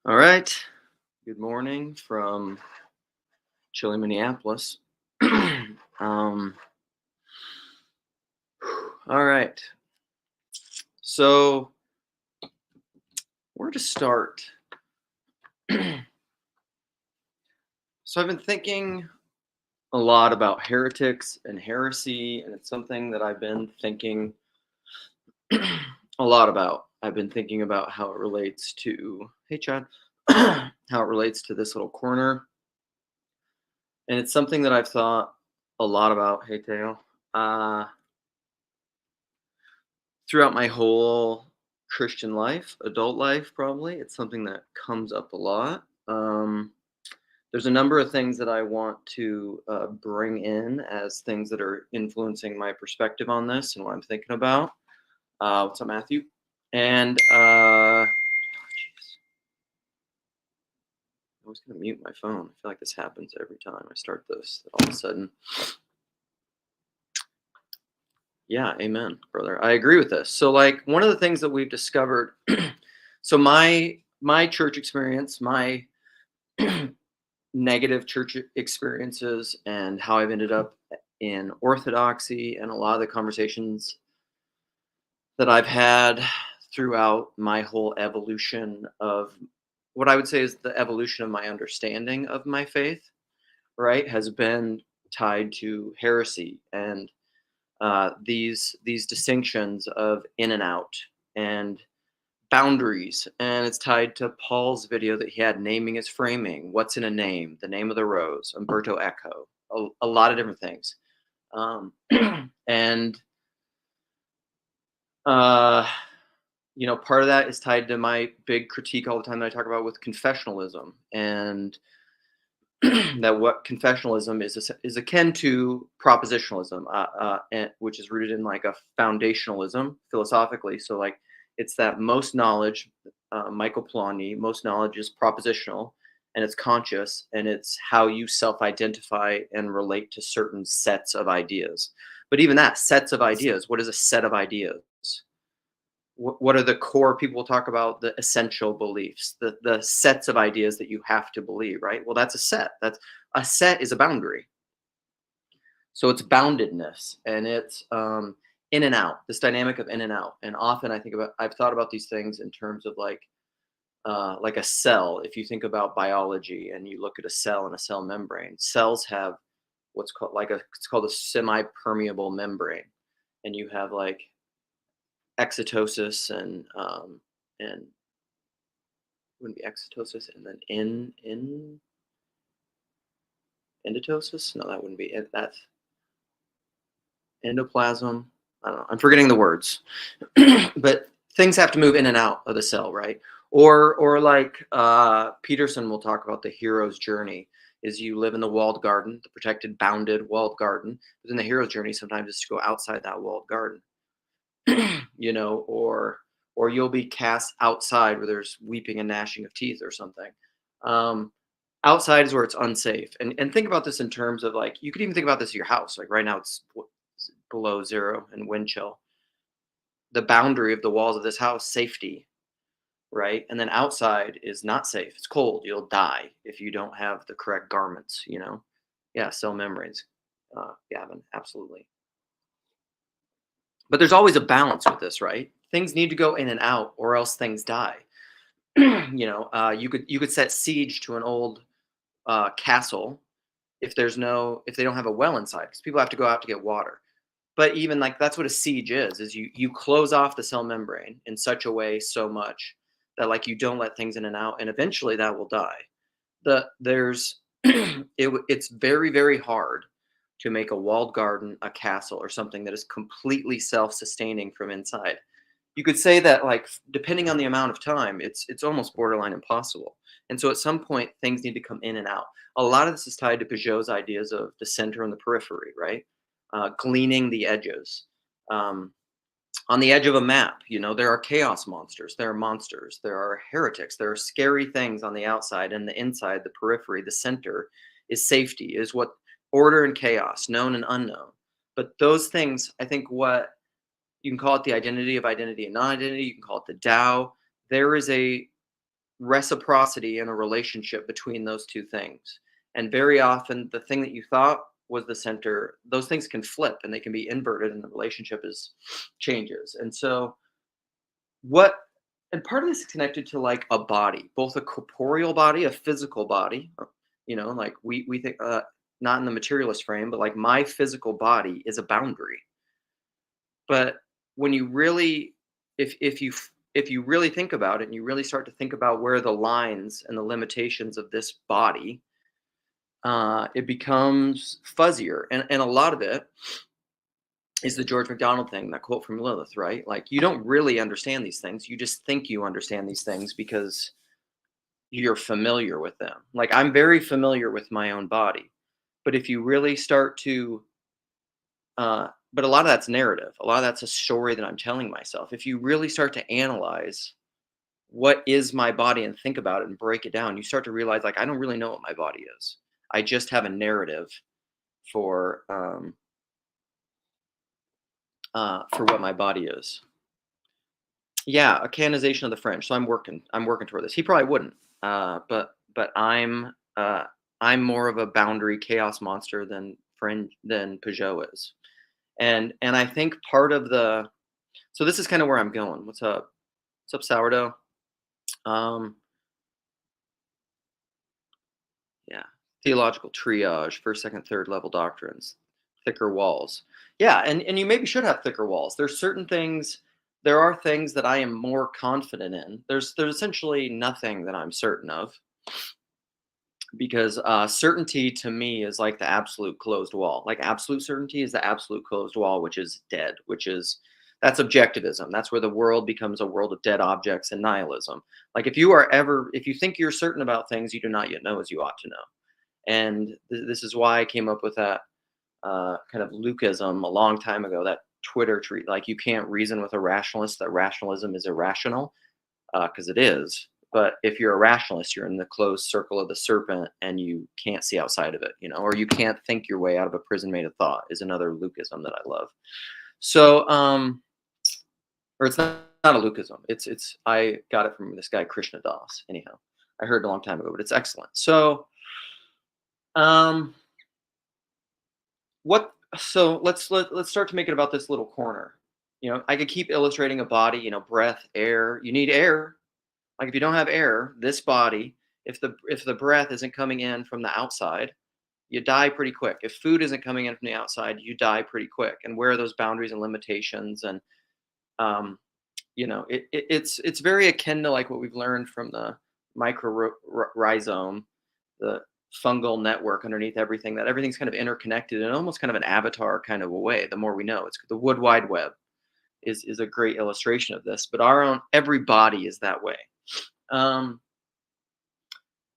All right. Good morning from chilly Minneapolis. um, all right. So, where to start? So, I've been thinking a lot about heretics and heresy, and it's something that I've been thinking a lot about. I've been thinking about how it relates to, hey, Chad, how it relates to this little corner. And it's something that I've thought a lot about, hey, Teo. Uh, Throughout my whole Christian life, adult life, probably, it's something that comes up a lot. There's a number of things that I want to bring in as things that are influencing my perspective on this and what I'm thinking about. What's up, Matthew? And oh, jeez. I was going to mute my phone. I feel like this happens every time I start this. All of a sudden, yeah, amen, brother. I agree with this. So, like, one of the things that we've discovered. So my church experience, my negative church experiences, and how I've ended up in orthodoxy, and a lot of the conversations that I've had throughout my whole evolution of what I would say is the evolution of my understanding of my faith, right, has been tied to heresy and these distinctions of in and out and boundaries, and it's tied to Paul's video that he had, naming is framing, what's in a name, the name of the rose, Umberto Eco, a lot of different things. And uh, part of that is tied to my big critique all the time that I talk about with confessionalism, and that what confessionalism is akin to propositionalism, which is rooted in like a foundationalism philosophically. So like it's that most knowledge, Michael Polanyi, most knowledge is propositional, and it's conscious, and it's how you self-identify and relate to certain sets of ideas. But even that sets of ideas, what is a set of ideas? What are the core? People will talk about the essential beliefs, the sets of ideas that you have to believe, right? Well, that's a set. That's a set is a boundary. So it's boundedness, and it's in and out, this dynamic of in and out. And often I've thought about these things in terms of like a cell. If you think about biology and you look at a cell and a cell membrane, cells have what's called it's called a semi-permeable membrane, and you have like exotosis and wouldn't be exotosis, and then in endotosis. No, that wouldn't be it. That's endoplasm. I don't know. I'm forgetting the words, but things have to move in and out of the cell, right? Or like Peterson will talk about the hero's journey. Is you live in the walled garden, the protected, bounded, walled garden. But then the hero's journey sometimes is to go outside that walled garden. Or you'll be cast outside where there's weeping and gnashing of teeth or something. Outside is where it's unsafe. And think about this in terms of like, you could even think about this at your house. Like right now it's below zero and wind chill. The boundary of the walls of this house, safety, right? And then outside is not safe. It's cold. You'll die if you don't have the correct garments. Yeah, cell membranes. Gavin, absolutely. But there's always a balance with this, right? Things need to go in and out, or else things die. You could set siege to an old castle if they don't have a well inside, because people have to go out to get water. But even like that's what a siege is you close off the cell membrane in such a way so much that like you don't let things in and out, and eventually that will die. It's very, very hard to make a walled garden, a castle, or something that is completely self-sustaining from inside. You could say that, like, depending on the amount of time, it's almost borderline impossible. And so at some point, things need to come in and out. A lot of this is tied to Peugeot's ideas of the center and the periphery, right? Gleaning the edges. On the edge of a map, there are chaos monsters, there are heretics, there are scary things on the outside, and the inside, the periphery, the center is safety, is what order and chaos, known and unknown. But those things, I think, what you can call it the identity of identity and non-identity, you can call it the Tao. There is a reciprocity in a relationship between those two things. And very often, the thing that you thought was the center, those things can flip and they can be inverted, and the relationship is changes. And so, what and part of this is connected to like a body, both a corporeal body, a physical body. Like we think not in the materialist frame, but like my physical body is a boundary. But when you really, if you really think about it, and you really start to think about where the lines and the limitations of this body, it becomes fuzzier, and a lot of it is the George MacDonald thing, that quote from Lilith, right? Like, you don't really understand these things. You just think you understand these things because you're familiar with them. Like, I'm very familiar with my own body. But if you really start to, but a lot of that's narrative. A lot of that's a story that I'm telling myself. If you really start to analyze what is my body and think about it and break it down, you start to realize, like, I don't really know what my body is. I just have a narrative for what my body is. Yeah, a canonization of the French. So I'm working toward this. He probably wouldn't, but I'm more of a boundary chaos monster than Peugeot is, and I think part of the so this is kind of where I'm going. What's up? What's up, sourdough? Um, yeah, theological triage, first, second, third level doctrines, thicker walls. Yeah, and you maybe should have thicker walls. There's certain things. There are things that I am more confident in. There's essentially nothing that I'm certain of, because certainty to me is like the absolute closed wall. Like, absolute certainty is the absolute closed wall, which is dead, that's objectivism. That's where the world becomes a world of dead objects and nihilism. Like, if you think you're certain about things, you do not yet know as you ought to know. And this is why I came up with that kind of Lukeism a long time ago, that Twitter tweet, like, you can't reason with a rationalist, that rationalism is irrational, because it is. But if you're a rationalist, you're in the closed circle of the serpent, and you can't see outside of it, or you can't think your way out of a prison made of thought, is another Lukeism that I love. So, or it's not a Lukeism. It's I got it from this guy Krishna Das. Anyhow, I heard it a long time ago, but it's excellent. So, let's start to make it about this little corner. I could keep illustrating a body. Breath, air. You need air. Like, if you don't have air, this body, if the breath isn't coming in from the outside, you die pretty quick. If food isn't coming in from the outside, you die pretty quick. And where are those boundaries and limitations? And it's very akin to like what we've learned from the mycorrhizome, the fungal network underneath everything, that everything's kind of interconnected in almost kind of an avatar kind of a way. The more we know, it's the Wood Wide Web is a great illustration of this. But every body is that way.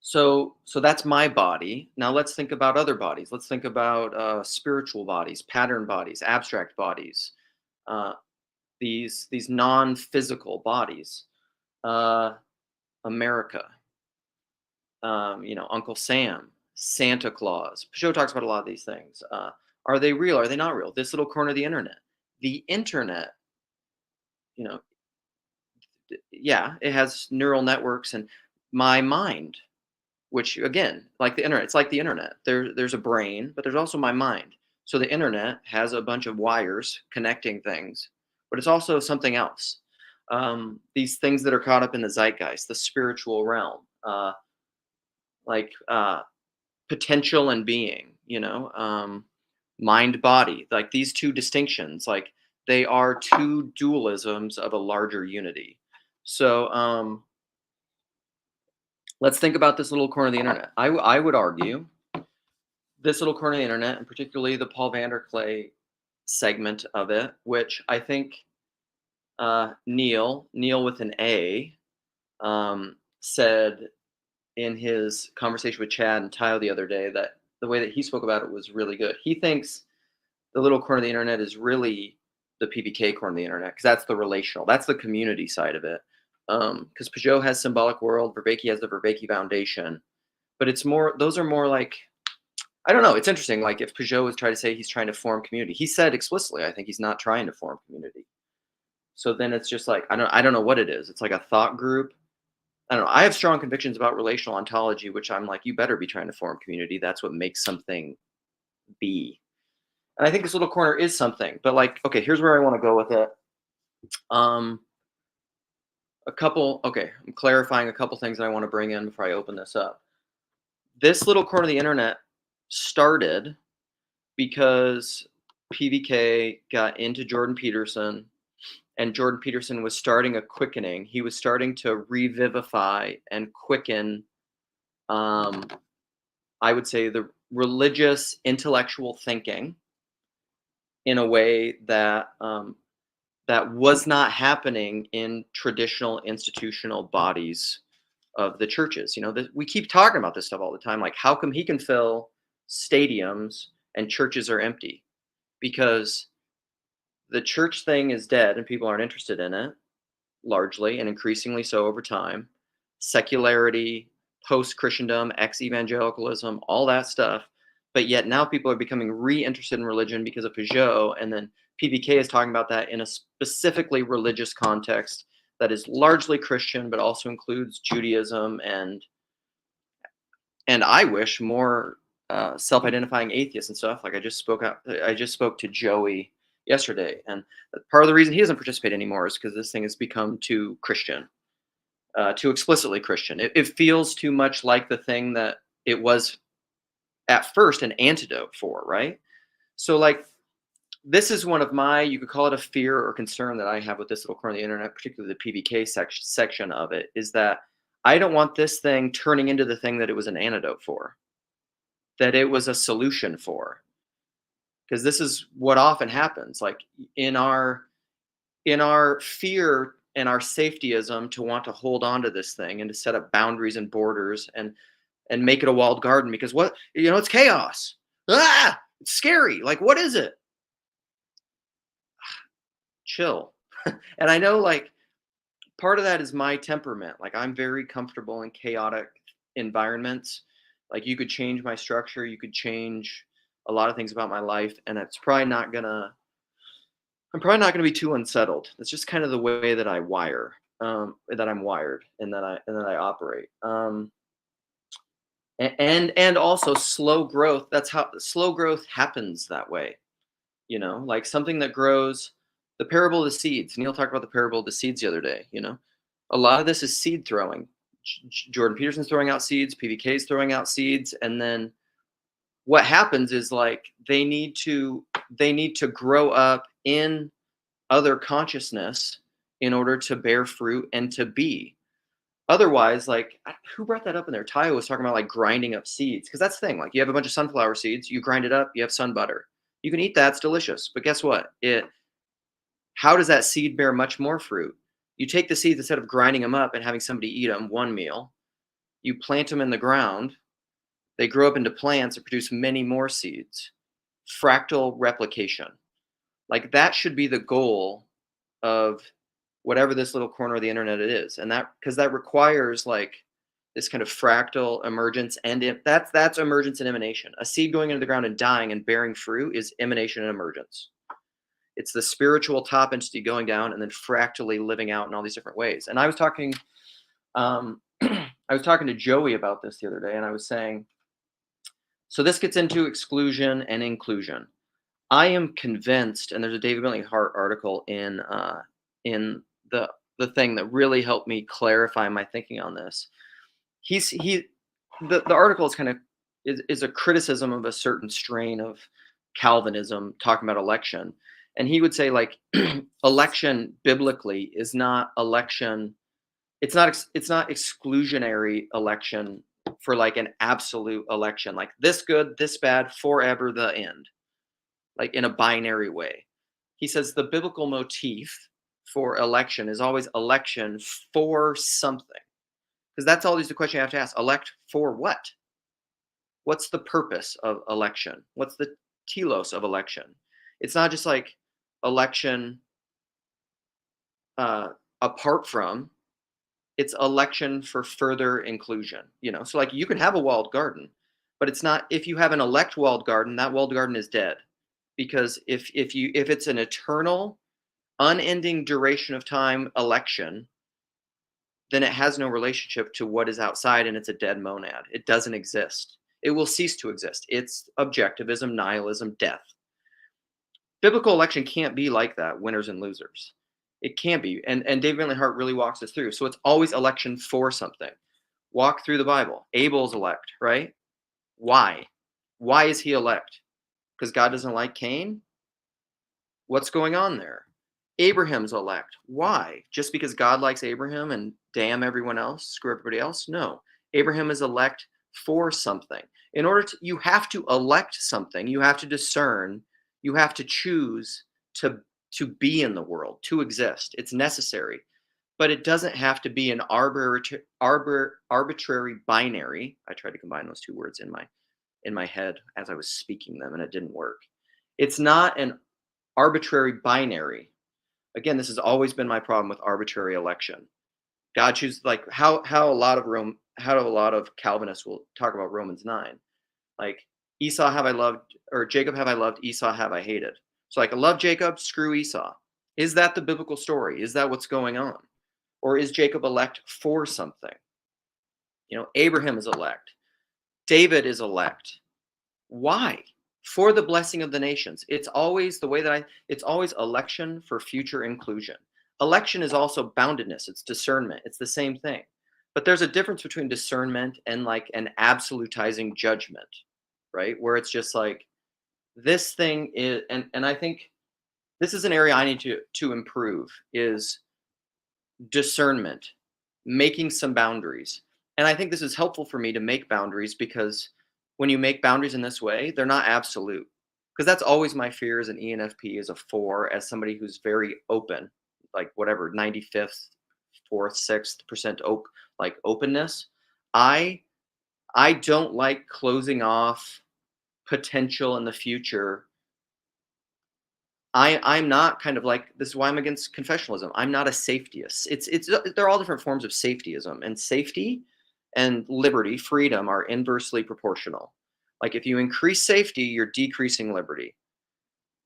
So that's my body. Now let's think about other bodies. Let's think about spiritual bodies, pattern bodies, abstract bodies, these non-physical bodies. America, Uncle Sam, Santa Claus. Peugeot talks about a lot of these things. Are they real? Are they not real? This little corner of the internet. The internet, yeah, it has neural networks, and my mind, which again, like the internet, it's like the internet. There's a brain, but there's also my mind. So the internet has a bunch of wires connecting things, but it's also something else. These things that are caught up in the zeitgeist, the spiritual realm, like potential and being, mind body, like these two distinctions, like they are two dualisms of a larger unity. So let's think about this little corner of the internet. I would argue this little corner of the internet, and particularly the Paul Vanderklay segment of it, which I think Neil with an A, said in his conversation with Chad and Tyler the other day, that the way that he spoke about it was really good. He thinks the little corner of the internet is really the PBK corner of the internet, because that's the relational, that's the community side of it. Because Peugeot has symbolic world, Vervaeke has the Vervaeke Foundation, but those are more like, I don't know. It's interesting. Like, if Peugeot was trying to say he's trying to form community, he said explicitly, I think he's not trying to form community. So then it's just like, I don't know what it is. It's like a thought group. I don't know. I have strong convictions about relational ontology, which I'm like, you better be trying to form community. That's what makes something be. And I think this little corner is something. But like, okay, here's where I want to go with it. Um, I'm clarifying a couple things that I want to bring in before I open this up. This little corner of the internet started because PVK got into Jordan Peterson, and Jordan Peterson was starting a quickening. He was starting to revivify and quicken, I would say, the religious intellectual thinking in a way that that was not happening in traditional institutional bodies of the churches. We keep talking about this stuff all the time. Like, how come he can fill stadiums and churches are empty? Because the church thing is dead and people aren't interested in it, largely and increasingly so over time. Secularity, post Christendom, ex evangelicalism, all that stuff. But yet now people are becoming re-interested in religion because of Peugeot, and then PBK is talking about that in a specifically religious context that is largely Christian, but also includes Judaism and I wish more self-identifying atheists and stuff. Like I just spoke to Joey yesterday, and part of the reason he doesn't participate anymore is because this thing has become too Christian, too explicitly Christian. It feels too much like the thing that it was at first an antidote for, right? So like, this is one of my, you could call it a fear or concern that I have with this little corner of the internet, particularly the PBK section of it, is that I don't want this thing turning into the thing that it was an antidote for, that it was a solution for. Because this is what often happens. Like in our fear and our safetyism to want to hold on to this thing and to set up boundaries and borders and make it a walled garden, because it's chaos. It's scary. Like, what is it? Chill. And I know, like, part of that is my temperament. Like, I'm very comfortable in chaotic environments. Like, you could change my structure, you could change a lot of things about my life, and I'm probably not gonna be too unsettled. It's just kind of the way that I'm wired, and that I operate. And also slow growth. That's how slow growth happens that way. Like something that grows. The parable of the seeds. Neil talked about the parable of the seeds the other day. A lot of this is seed throwing. Jordan Peterson's throwing out seeds. PVK's throwing out seeds, and then what happens is, like, they need to grow up in other consciousness in order to bear fruit and to be. Otherwise, like, who brought that up in there? Tayo was talking about like grinding up seeds, because that's the thing. Like, you have a bunch of sunflower seeds, you grind it up, you have sun butter. You can eat that; it's delicious. But guess what? How does that seed bear much more fruit? You take the seeds, instead of grinding them up and having somebody eat them one meal, you plant them in the ground. They grow up into plants that produce many more seeds. Fractal replication. Like, that should be the goal of whatever this little corner of the internet it is. And because that requires like this kind of fractal emergence, and that's emergence and emanation. A seed going into the ground and dying and bearing fruit is emanation and emergence. It's the spiritual top entity going down and then fractally living out in all these different ways. And I was talking to Joey about this the other day, and I was saying, so this gets into exclusion and inclusion. I am convinced, and there's a David Bentley Hart article in the thing that really helped me clarify my thinking on this. The article is kind of is a criticism of a certain strain of Calvinism talking about election, and he would say, like, election biblically is not election. It's not exclusionary election for like an absolute election, like this good, this bad, forever, the end, like in a binary way. He says the biblical motif for election is always election for something, because that's always the question you have to ask. Elect for what? What's the purpose of election? What's the telos of election? It's not just like election apart from. It's election for further inclusion. So like, you can have a walled garden, but it's not. If you have an elect walled garden, that walled garden is dead, because if it's an eternal, unending duration of time election, then it has no relationship to what is outside, and it's a dead monad. It doesn't exist. It will cease to exist. It's objectivism, nihilism, death. Biblical election can't be like that, winners and losers. It can't be. And David Bentley Hart really walks us through. So it's always election for something. Walk through the Bible. Abel's elect, right? Why? Why is he elect? Because God doesn't like Cain? What's going on there? Abraham's elect. Why? Just because God likes Abraham and damn everyone else, screw everybody else? No. Abraham is elect for something. In order to, you have to elect something. You have to discern. You have to choose to be in the world, to exist. It's necessary. But it doesn't have to be an arbitrary binary. I tried to combine those two words in my head as I was speaking them, and it didn't work. It's not an arbitrary binary. Again, this has always been my problem with arbitrary election. God chooses, like how a lot of Calvinists will talk about Romans 9. Like, Esau have I loved, or Jacob have I loved, Esau have I hated. So like, I love Jacob, screw Esau. Is that the biblical story? Is that what's going on? Or is Jacob elect for something? Abraham is elect. David is elect. Why? For the blessing of the nations. It's always it's always election for future inclusion. Election is also boundedness. It's discernment. It's the same thing. But there's a difference between discernment and like an absolutizing judgment, right? Where it's just like, this thing is, and I think this is an area I need to improve, is discernment, making some boundaries. And I think this is helpful for me to make boundaries, because when you make boundaries in this way, they're not absolute. Because that's always my fear as an ENFP, as a 4, as somebody who's very open, like whatever, 95th, 4th, 6th% openness. I don't like closing off potential in the future. I'm not kind of like, this is why I'm against confessionalism. I'm not a safetyist. There are all different forms of safetyism, and safety and liberty, freedom, are inversely proportional. Like, if you increase safety, you're decreasing liberty.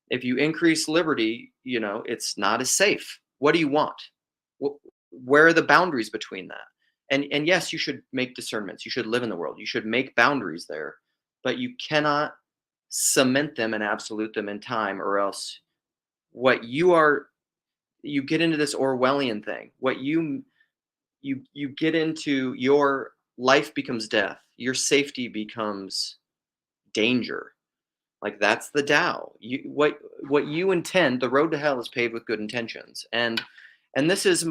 If you increase liberty, it's not as safe. What do you want? Where are the boundaries between that? And yes, you should make discernments. You should live in the world. You should make boundaries there, but you cannot cement them and absolute them in time, or else you get into this Orwellian thing. What you get into, your life becomes death. Your safety becomes danger. Like, that's the Tao. What you intend, the road to hell is paved with good intentions. And this is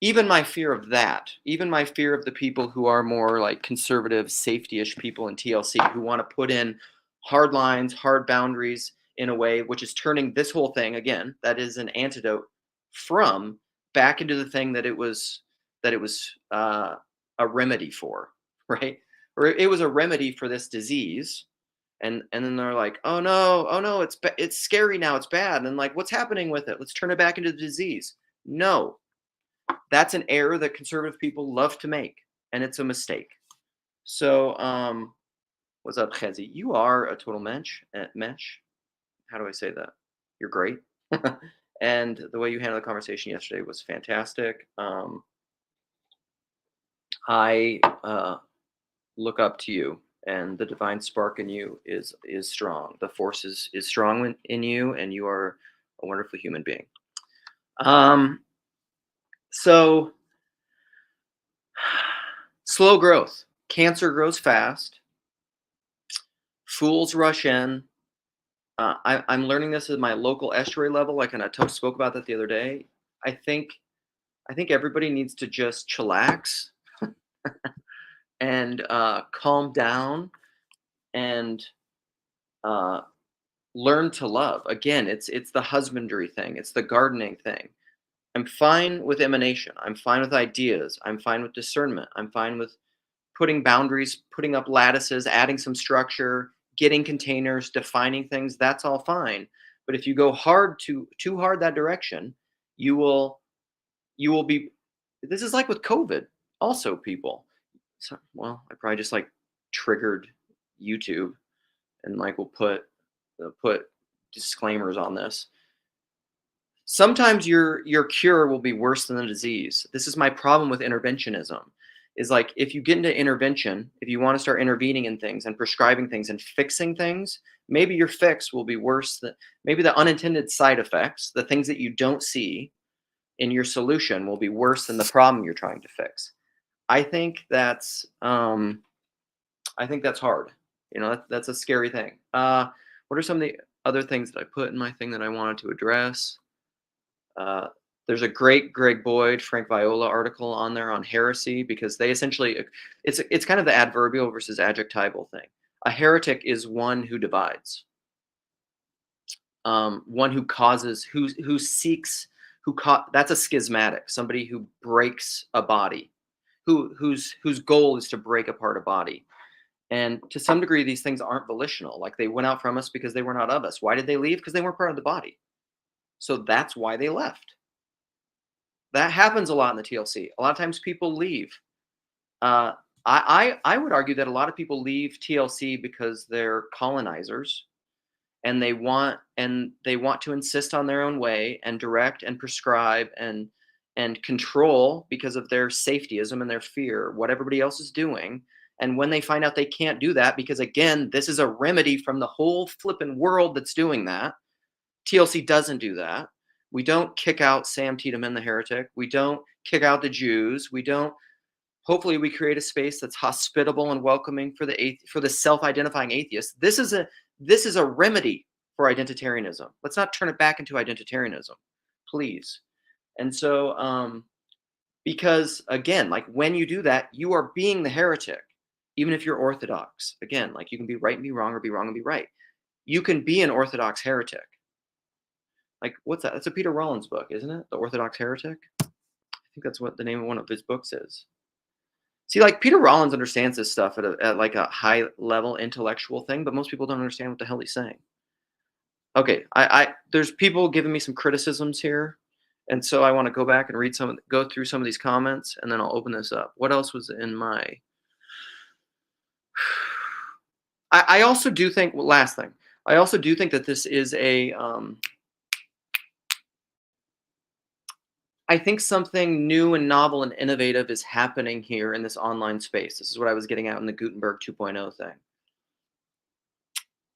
even my fear of that, even my fear of the people who are more like conservative, safety-ish people in TLC, who want to put in hard lines, hard boundaries in a way which is turning this whole thing, again, that is an antidote from back into the thing that it was a remedy for, right? Or it was a remedy for this disease. And then they're like, oh no, it's scary now, it's bad. And then, like, what's happening with it? Let's turn it back into the disease. No. That's an error that conservative people love to make, and it's a mistake. So, what's up, Chezi? You are a total mensch. How do I say that? You're great. And the way you handled the conversation yesterday was fantastic. I look up to you, and the divine spark in you is strong. The force is strong in you, and you are a wonderful human being. So, slow growth. Cancer grows fast. Fools rush in. I'm learning this at my local estuary level. I kind of spoke about that the other day. I think everybody needs to just chillax and calm down and learn to love. Again, it's the husbandry thing. It's the gardening thing. I'm fine with emanation. I'm fine with ideas. I'm fine with discernment. I'm fine with putting boundaries, putting up lattices, adding some structure, getting containers, defining things. That's all fine. But if you go too hard that direction, you will be. This is like with COVID. Also, people. So, well, I probably just like triggered YouTube, and like we'll put disclaimers on this. Sometimes your cure will be worse than the disease. This is my problem with interventionism. Is like if you get into intervention, if you want to start intervening in things and prescribing things and fixing things, maybe your fix will be worse than maybe the unintended side effects, the things that you don't see in your solution will be worse than the problem you're trying to fix. I think that's I think that's hard. You know, that's a scary thing. What are some of the other things that I put in my thing that I wanted to address? Uh, there's a great Greg Boyd, Frank Viola article on there on heresy because they essentially it's kind of the adverbial versus adjectival thing. A heretic is one who divides, one who causes, who seeks, that's a schismatic, somebody who breaks a body, whose goal is to break apart a body. And to some degree, these things aren't volitional. Like they went out from us because they were not of us. Why did they leave? Because they weren't part of the body. So that's why they left. That happens a lot in the TLC. A lot of times people leave. Uh, I would argue that a lot of people leave TLC because they're colonizers and they want to insist on their own way and direct and prescribe and control because of their safetyism and their fear what everybody else is doing. And when they find out they can't do that, because again, this is a remedy from the whole flippin' world that's doing that. TLC doesn't do that. We don't kick out Sam Tiedemann, the heretic. We don't kick out the Jews. We don't. Hopefully, we create a space that's hospitable and welcoming for the self-identifying atheist. This is a remedy for identitarianism. Let's not turn it back into identitarianism, please. And so, because again, like when you do that, you are being the heretic, even if you're Orthodox. Again, like you can be right and be wrong, or be wrong and be right. You can be an Orthodox heretic. Like, what's that? That's a Peter Rollins book, isn't it? The Orthodox Heretic? I think that's what the name of one of his books is. See, like Peter Rollins understands this stuff at like a high level intellectual thing, but most people don't understand what the hell he's saying. Okay, I there's people giving me some criticisms here, and so I want to go back and go through some of these comments, and then I'll open this up. What else was in my? I also do think. Well, last thing, I also do think that this is a. I think something new and novel and innovative is happening here in this online space. This is what I was getting at in the Gutenberg 2.0 thing.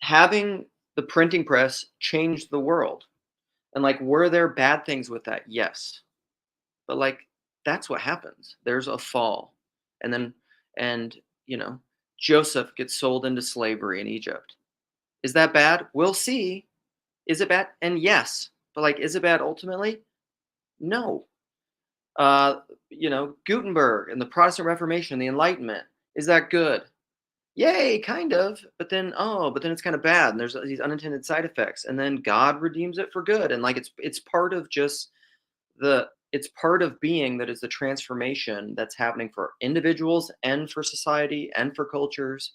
Having the printing press changed the world. And like, were there bad things with that? Yes. But like, that's what happens. There's a fall. And then, and, you know, Joseph gets sold into slavery in Egypt. Is that bad? We'll see. Is it bad? And yes. But like, is it bad ultimately? No. Uh, Gutenberg and the Protestant Reformation, the Enlightenment. Is that good? Yay, kind of. But then it's kind of bad, and there's these unintended side effects. And then God redeems it for good, and like it's part of just it's part of being that is the transformation that's happening for individuals and for society and for cultures.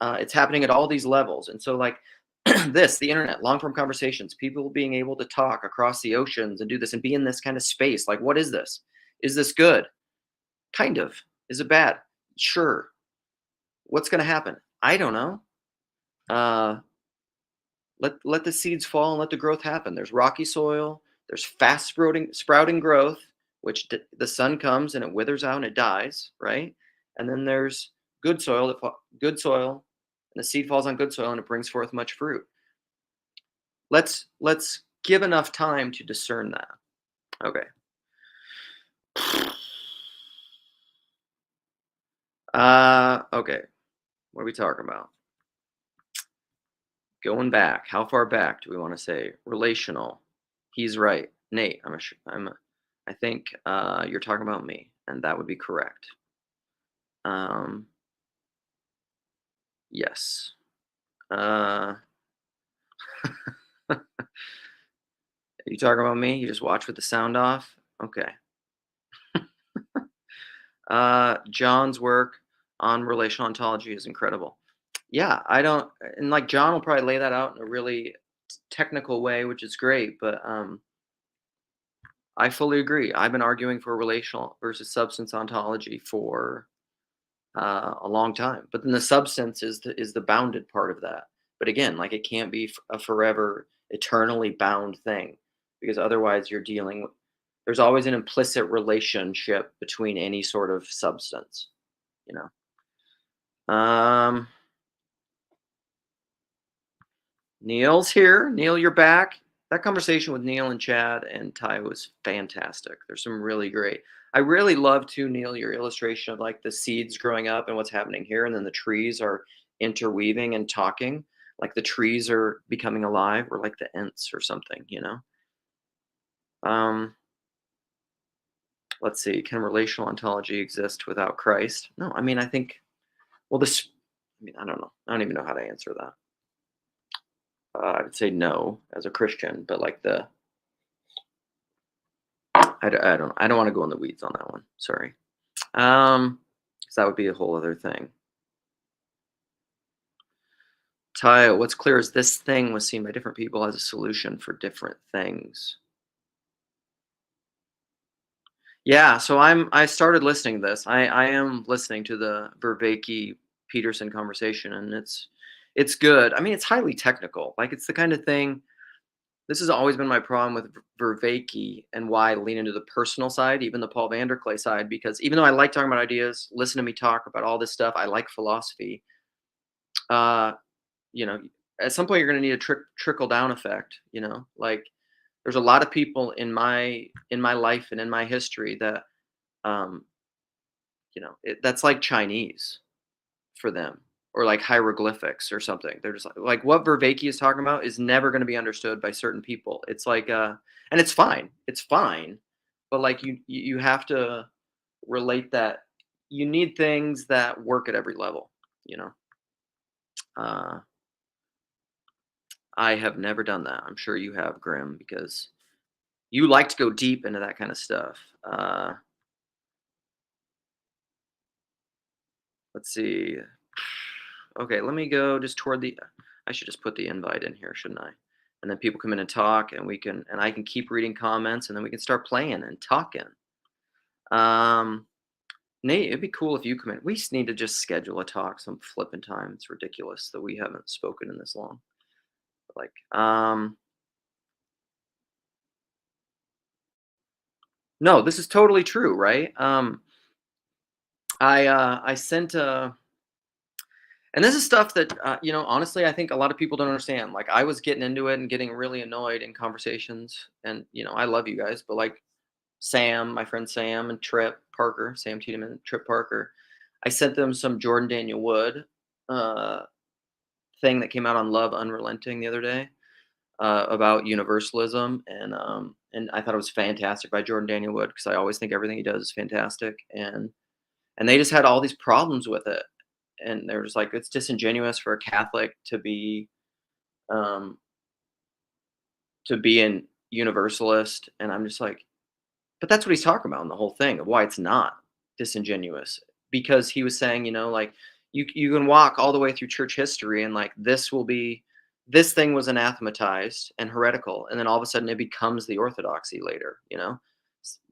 It's happening at all these levels, and so like the internet, long form conversations, people being able to talk across the oceans and do this and be in this kind of space. Like, what is this? Is this good? Kind of. Is it bad? Sure. What's going to happen? I don't know. Let the seeds fall and let the growth happen. There's rocky soil. There's fast sprouting growth, which the sun comes and it withers out and it dies, right? And then there's good soil, and the seed falls on good soil and it brings forth much fruit. Let's give enough time to discern that. Okay. Okay. What are we talking about? Going back. How far back do we want to say? Relational. He's right. Nate, I think you're talking about me, and that would be correct. Yes. Are you talking about me? You just watch with the sound off? Okay. John's work on relational ontology is incredible. Yeah, and like John will probably lay that out in a really technical way, which is great, but I fully agree. I've been arguing for relational versus substance ontology for a long time, but then the substance is the bounded part of that. But again, like it can't be a forever, eternally bound thing. because otherwise you're dealing with, there's always an implicit relationship between any sort of substance, you know. Neil's here. Neil, you're back. That conversation with Neil and Chad and Ty was fantastic. There's some really great. I really love too, Neil, your illustration of like the seeds growing up and what's happening here, and then the trees are interweaving and talking. Like the trees are becoming alive, or like the Ents or something, you know. Let's see. Can relational ontology exist without Christ? No, I mean I think. Well, this. I mean I don't know. I don't even know how to answer that. I would say no as a Christian, but like the I don't want to go in the weeds on that one. Sorry. 'Cause that would be a whole other thing. Ty, what's clear is this thing was seen by different people as a solution for different things. Yeah, so I started listening to this. I am listening to the Vervaeke Peterson conversation, and it's good. I mean, it's highly technical. Like it's the kind of thing. This has always been my problem with Vervaeke and why I lean into the personal side, even the Paul Vanderklay side, because even though I like talking about ideas, listen to me talk about all this stuff. I like philosophy. Uh, you know, at some point you're going to need a trickle down effect. You know, like there's a lot of people in my life and in my history that, um, that's like Chinese for them, or like hieroglyphics or something. They're just like what Vervaeke is talking about is never going to be understood by certain people. It's like and it's fine. It's fine. But like you have to relate that you need things that work at every level, you know. Uh I have never done that. I'm sure you have, Grim, because you like to go deep into that kind of stuff. Let's see. Okay, let me go just toward the. I should just put the invite in here, shouldn't I? And then people come in and talk, and I can keep reading comments, and then we can start playing and talking. Nate, it'd be cool if you come in. We just need to just schedule a talk some flipping time. It's ridiculous that we haven't spoken in this long. Like, no, this is totally true, right? I sent and this is stuff that honestly, I think a lot of people don't understand. Like, I was getting into it and getting really annoyed in conversations, and I love you guys, but like Sam, my friend Sam, and Trip Parker, Sam Tiedemann, and Trip Parker, I sent them some Jordan Daniel Wood thing that came out on Love Unrelenting the other day about universalism, and I thought it was fantastic by Jordan Daniel Wood, because I always think everything he does is fantastic, and they just had all these problems with it, and they're just like, it's disingenuous for a Catholic to be um, an universalist, and I'm just like, but that's what he's talking about in the whole thing of why it's not disingenuous, because he was saying, like you can walk all the way through church history, and like this thing was anathematized and heretical, and then all of a sudden it becomes the orthodoxy later.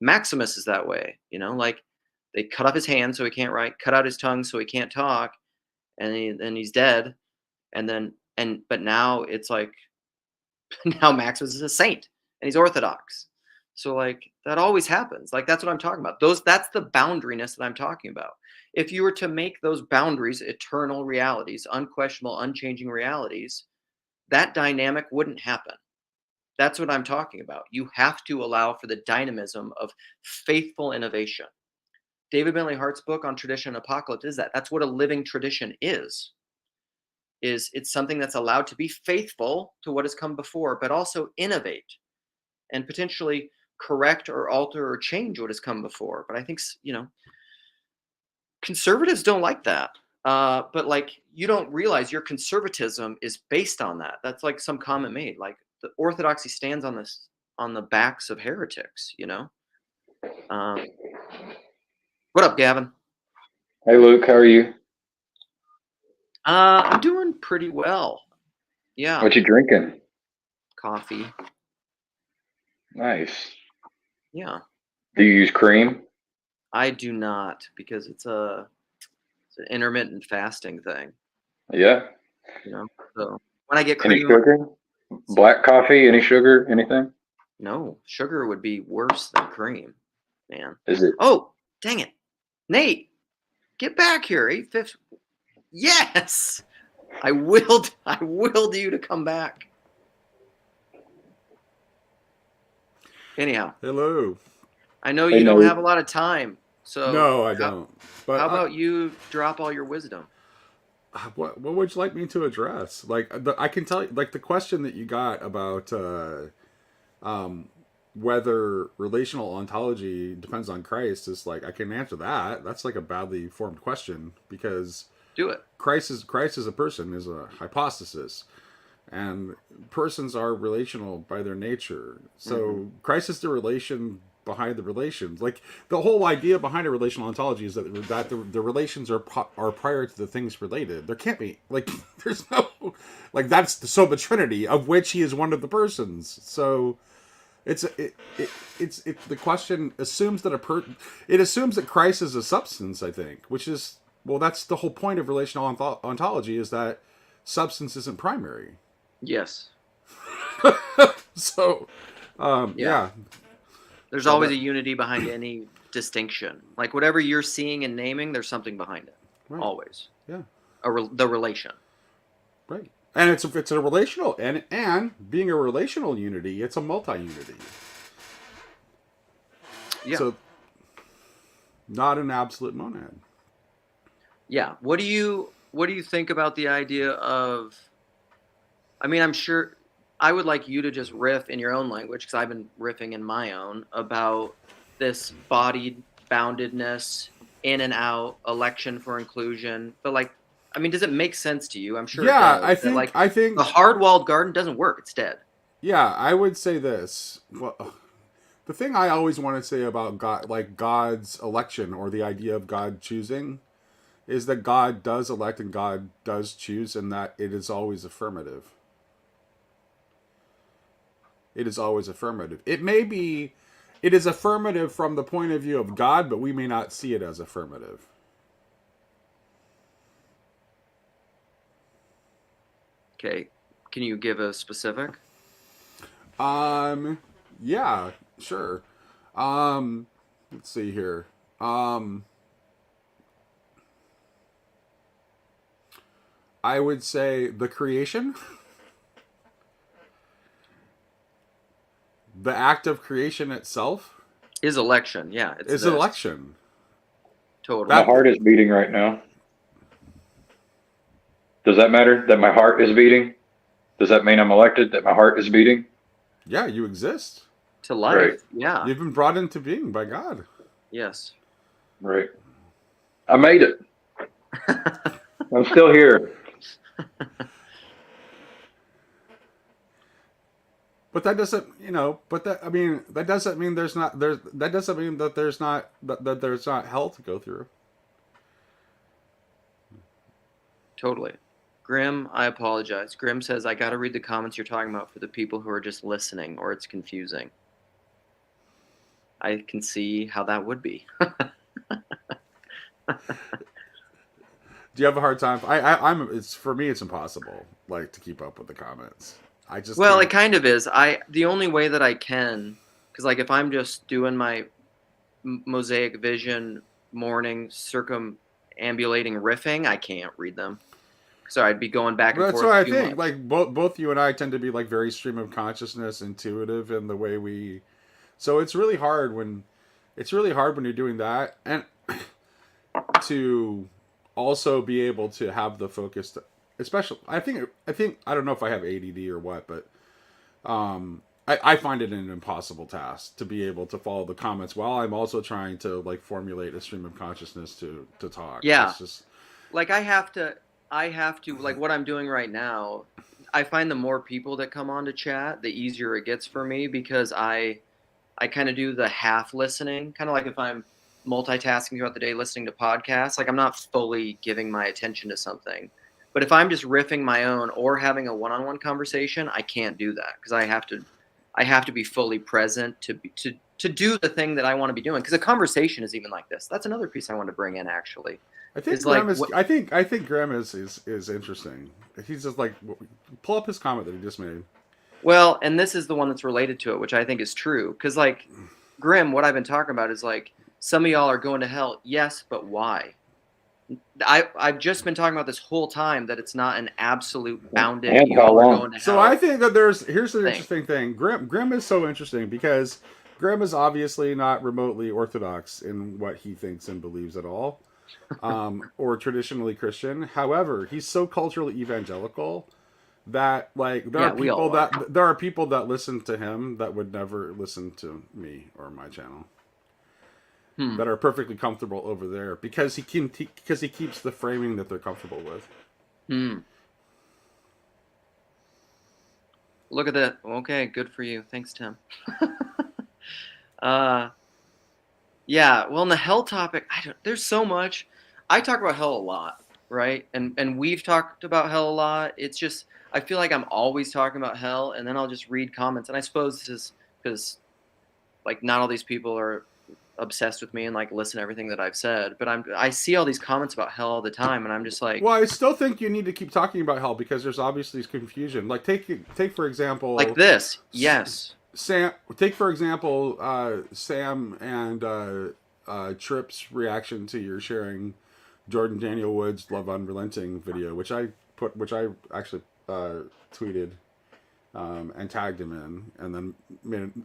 Maximus is that way. Like they cut off his hand so he can't write, cut out his tongue so he can't talk, and then he's dead, but now it's like now Maximus is a saint and he's Orthodox. So like that always happens. Like that's what I'm talking about. That's the boundaryness that I'm talking about. If you were to make those boundaries eternal realities, unquestionable, unchanging realities, that dynamic wouldn't happen. That's what I'm talking about. You have to allow for the dynamism of faithful innovation. David Bentley Hart's book on tradition and apocalypse is that. That's what a living tradition is it's something that's allowed to be faithful to what has come before, but also innovate and potentially correct or alter or change what has come before. But I think, conservatives don't like that. But like, you don't realize your conservatism is based on that. That's like some comment made, like the orthodoxy stands on the backs of heretics, What up, Gavin? Hey, Luke, how are you? I'm doing pretty well. Yeah. What you drinking? Coffee. Nice. Yeah. Do you use cream? I do not, because it's an intermittent fasting thing. Yeah. So when I get Any cream, sugar? Black coffee? Any sugar? Anything? No, sugar would be worse than cream, man. Is it? Oh, dang it. Nate, get back here. 8:50. Yes. I willed you to come back. Anyhow, Hello. I know Hey, you don't Nate. have a lot of time. So No, I don't. But how about you drop all your wisdom? what would you like me to address? Like I can tell you, like the question that you got about um, whether relational ontology depends on Christ is like I can answer that. That's like a badly formed question because Do it. Christ as a person is a hypostasis, and persons are relational by their nature. So Christ is the relation behind the relations. Like the whole idea behind a relational ontology is that the relations are prior to the things related. There can't be like there's no like that's the Trinity of which he is one of the persons. So it's the question assumes that it assumes that Christ is a substance. I think, which is well, that's the whole point of relational ontology is that substance isn't primary. Yes. So, yeah. There's So always that- a unity behind any distinction. Like whatever you're seeing and naming, there's something behind it. Right. Always. Yeah. The relation. Right. And it's a relational and being a relational unity, it's a multi-unity. Yeah. So not an absolute monad. Yeah. What do you think about the idea of, I mean, I'm sure I would like you to just riff in your own language because I've been riffing in my own about this bodied boundedness, in and out, election for inclusion. But like, I mean, does it make sense to you? I'm sure Yeah, it does. I think The hard-walled garden doesn't work. It's dead. yeah, I would say this. Well, the thing I always want to say about God, like God's election or the idea of God choosing, is that God does elect and God does choose, and that it is always affirmative. It is always affirmative. It is affirmative from the point of view of God, but we may not see it as affirmative. Okay. Can you give a specific? Yeah, sure. Let's see here. I would say the creation. The act of creation itself Is election. Yeah. It's is this. election. Totally. My heart is beating right now. Does that matter that my heart is beating? Does that mean I'm elected, that my heart is beating? Yeah, you exist. To life. Right. Yeah. You've been brought into being by God. Yes. Right. I made it. I'm still here. But that doesn't, but that doesn't mean that doesn't mean that there's not hell to go through. Totally. Grim, I apologize. Grim says, I got to read the comments you're talking about for the people who are just listening or it's confusing. I can see how that would be. Do you have a hard time? It's for me, it's impossible, like, to keep up with the comments. Well, it kind of is. The only way that I can, because like if I'm just doing my Mosaic Vision morning circumambulating riffing, I can't read them. So I'd be going back and forth. That's what I think. Much. Like both you and I tend to be like very stream of consciousness, intuitive in the way we. So it's really hard when you're doing that, and to also be able to have the focus. Especially, I think I don't know if I have ADD or what, but I find it an impossible task to be able to follow the comments while I'm also trying to like formulate a stream of consciousness to talk. Yeah, it's just like I have to like what I'm doing right now. I find the more people that come on to chat, the easier it gets for me because I kind of do the half listening, kind of like if I'm multitasking throughout the day listening to podcasts, like I'm not fully giving my attention to something. But if I'm just riffing my own or having a one-on-one conversation, I can't do that because I have to be fully present to do the thing that I want to be doing. Because a conversation is even like this. That's another piece I want to bring in actually. I think Graham is interesting. He's just like pull up his comment that he just made. Well, and this is the one that's related to it, which I think is true. Because, like, Grim, what I've been talking about is, like, some of y'all are going to hell. Yes, but why? I've just been talking about this whole time that it's not an absolute bounded, And how y'all are long? going to hell. So I think that here's the thing. interesting thing. Grim is so interesting because Grim is obviously not remotely orthodox in what he thinks and believes at all, or traditionally Christian. However, he's so culturally evangelical that, like, there are people that listen to him that would never listen to me or my channel. That are perfectly comfortable over there because he keeps the framing that they're comfortable with. Look at that. Okay, good for you. Thanks, Tim. Yeah. Well, in the hell topic, there's so much. I talk about hell a lot, right? And we've talked about hell a lot. It's just I feel like I'm always talking about hell, and then I'll just read comments. And I suppose this is because, like, not all these people are obsessed with me and, like, listen to everything that I've said, but I see all these comments about hell all the time, and I'm just like, well, I still think you need to keep talking about hell because there's obviously confusion. Like, take for example, like this. Yes. Take for example, Sam and Tripp's reaction to your sharing Jordan Daniel Wood's "Love Unrelenting" video, which I actually tweeted. And tagged him in, and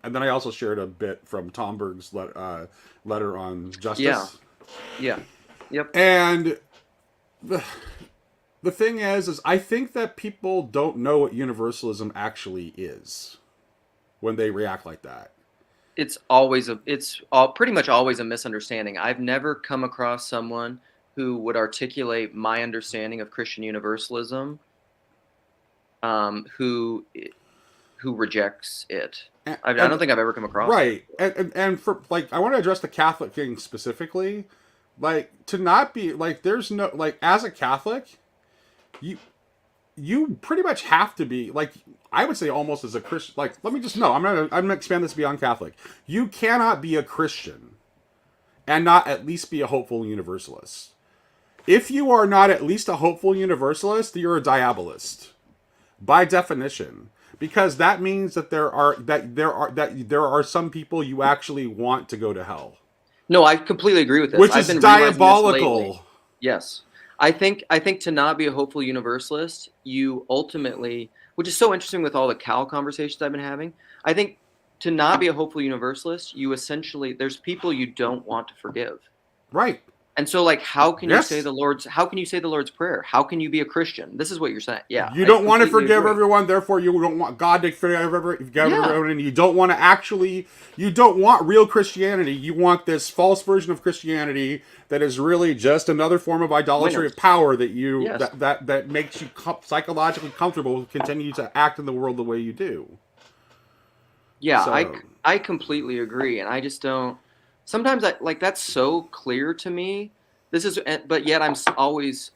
then I also shared a bit from Tom Berg's letter on justice. Yeah. Yep. And the thing is I think that people don't know what universalism actually is when they react like that. It's pretty much always a misunderstanding. I've never come across someone who would articulate my understanding of Christian universalism, who rejects it. I don't think I've ever come across it. Right. And for, like, I want to address the Catholic thing specifically. Like, to not be, like, there's no, like, as a Catholic, you pretty much have to be, like, I would say almost as a Christian, like, I'm gonna expand this beyond Catholic. You cannot be a Christian and not at least be a hopeful universalist. If you are not at least a hopeful universalist, you're a diabolist. By definition. Because that means that there are some people you actually want to go to hell. No, I completely agree with this. Which is diabolical. Yes. I think to not be a hopeful universalist, you ultimately, which is so interesting with all the Cal conversations I've been having, I think to not be a hopeful universalist, you essentially, there's people you don't want to forgive. Right. And so, like, how can you say the Lord's Prayer? How can you be a Christian? This is what you're saying. Yeah. You don't want to forgive everyone, therefore you don't want God to forgive everyone, and you don't want real Christianity. You want this false version of Christianity that is really just another form of idolatry of power that makes you psychologically comfortable to continue to act in the world the way you do. Yeah, so. I completely agree, and I just don't. Sometimes that's so clear to me. But yet I always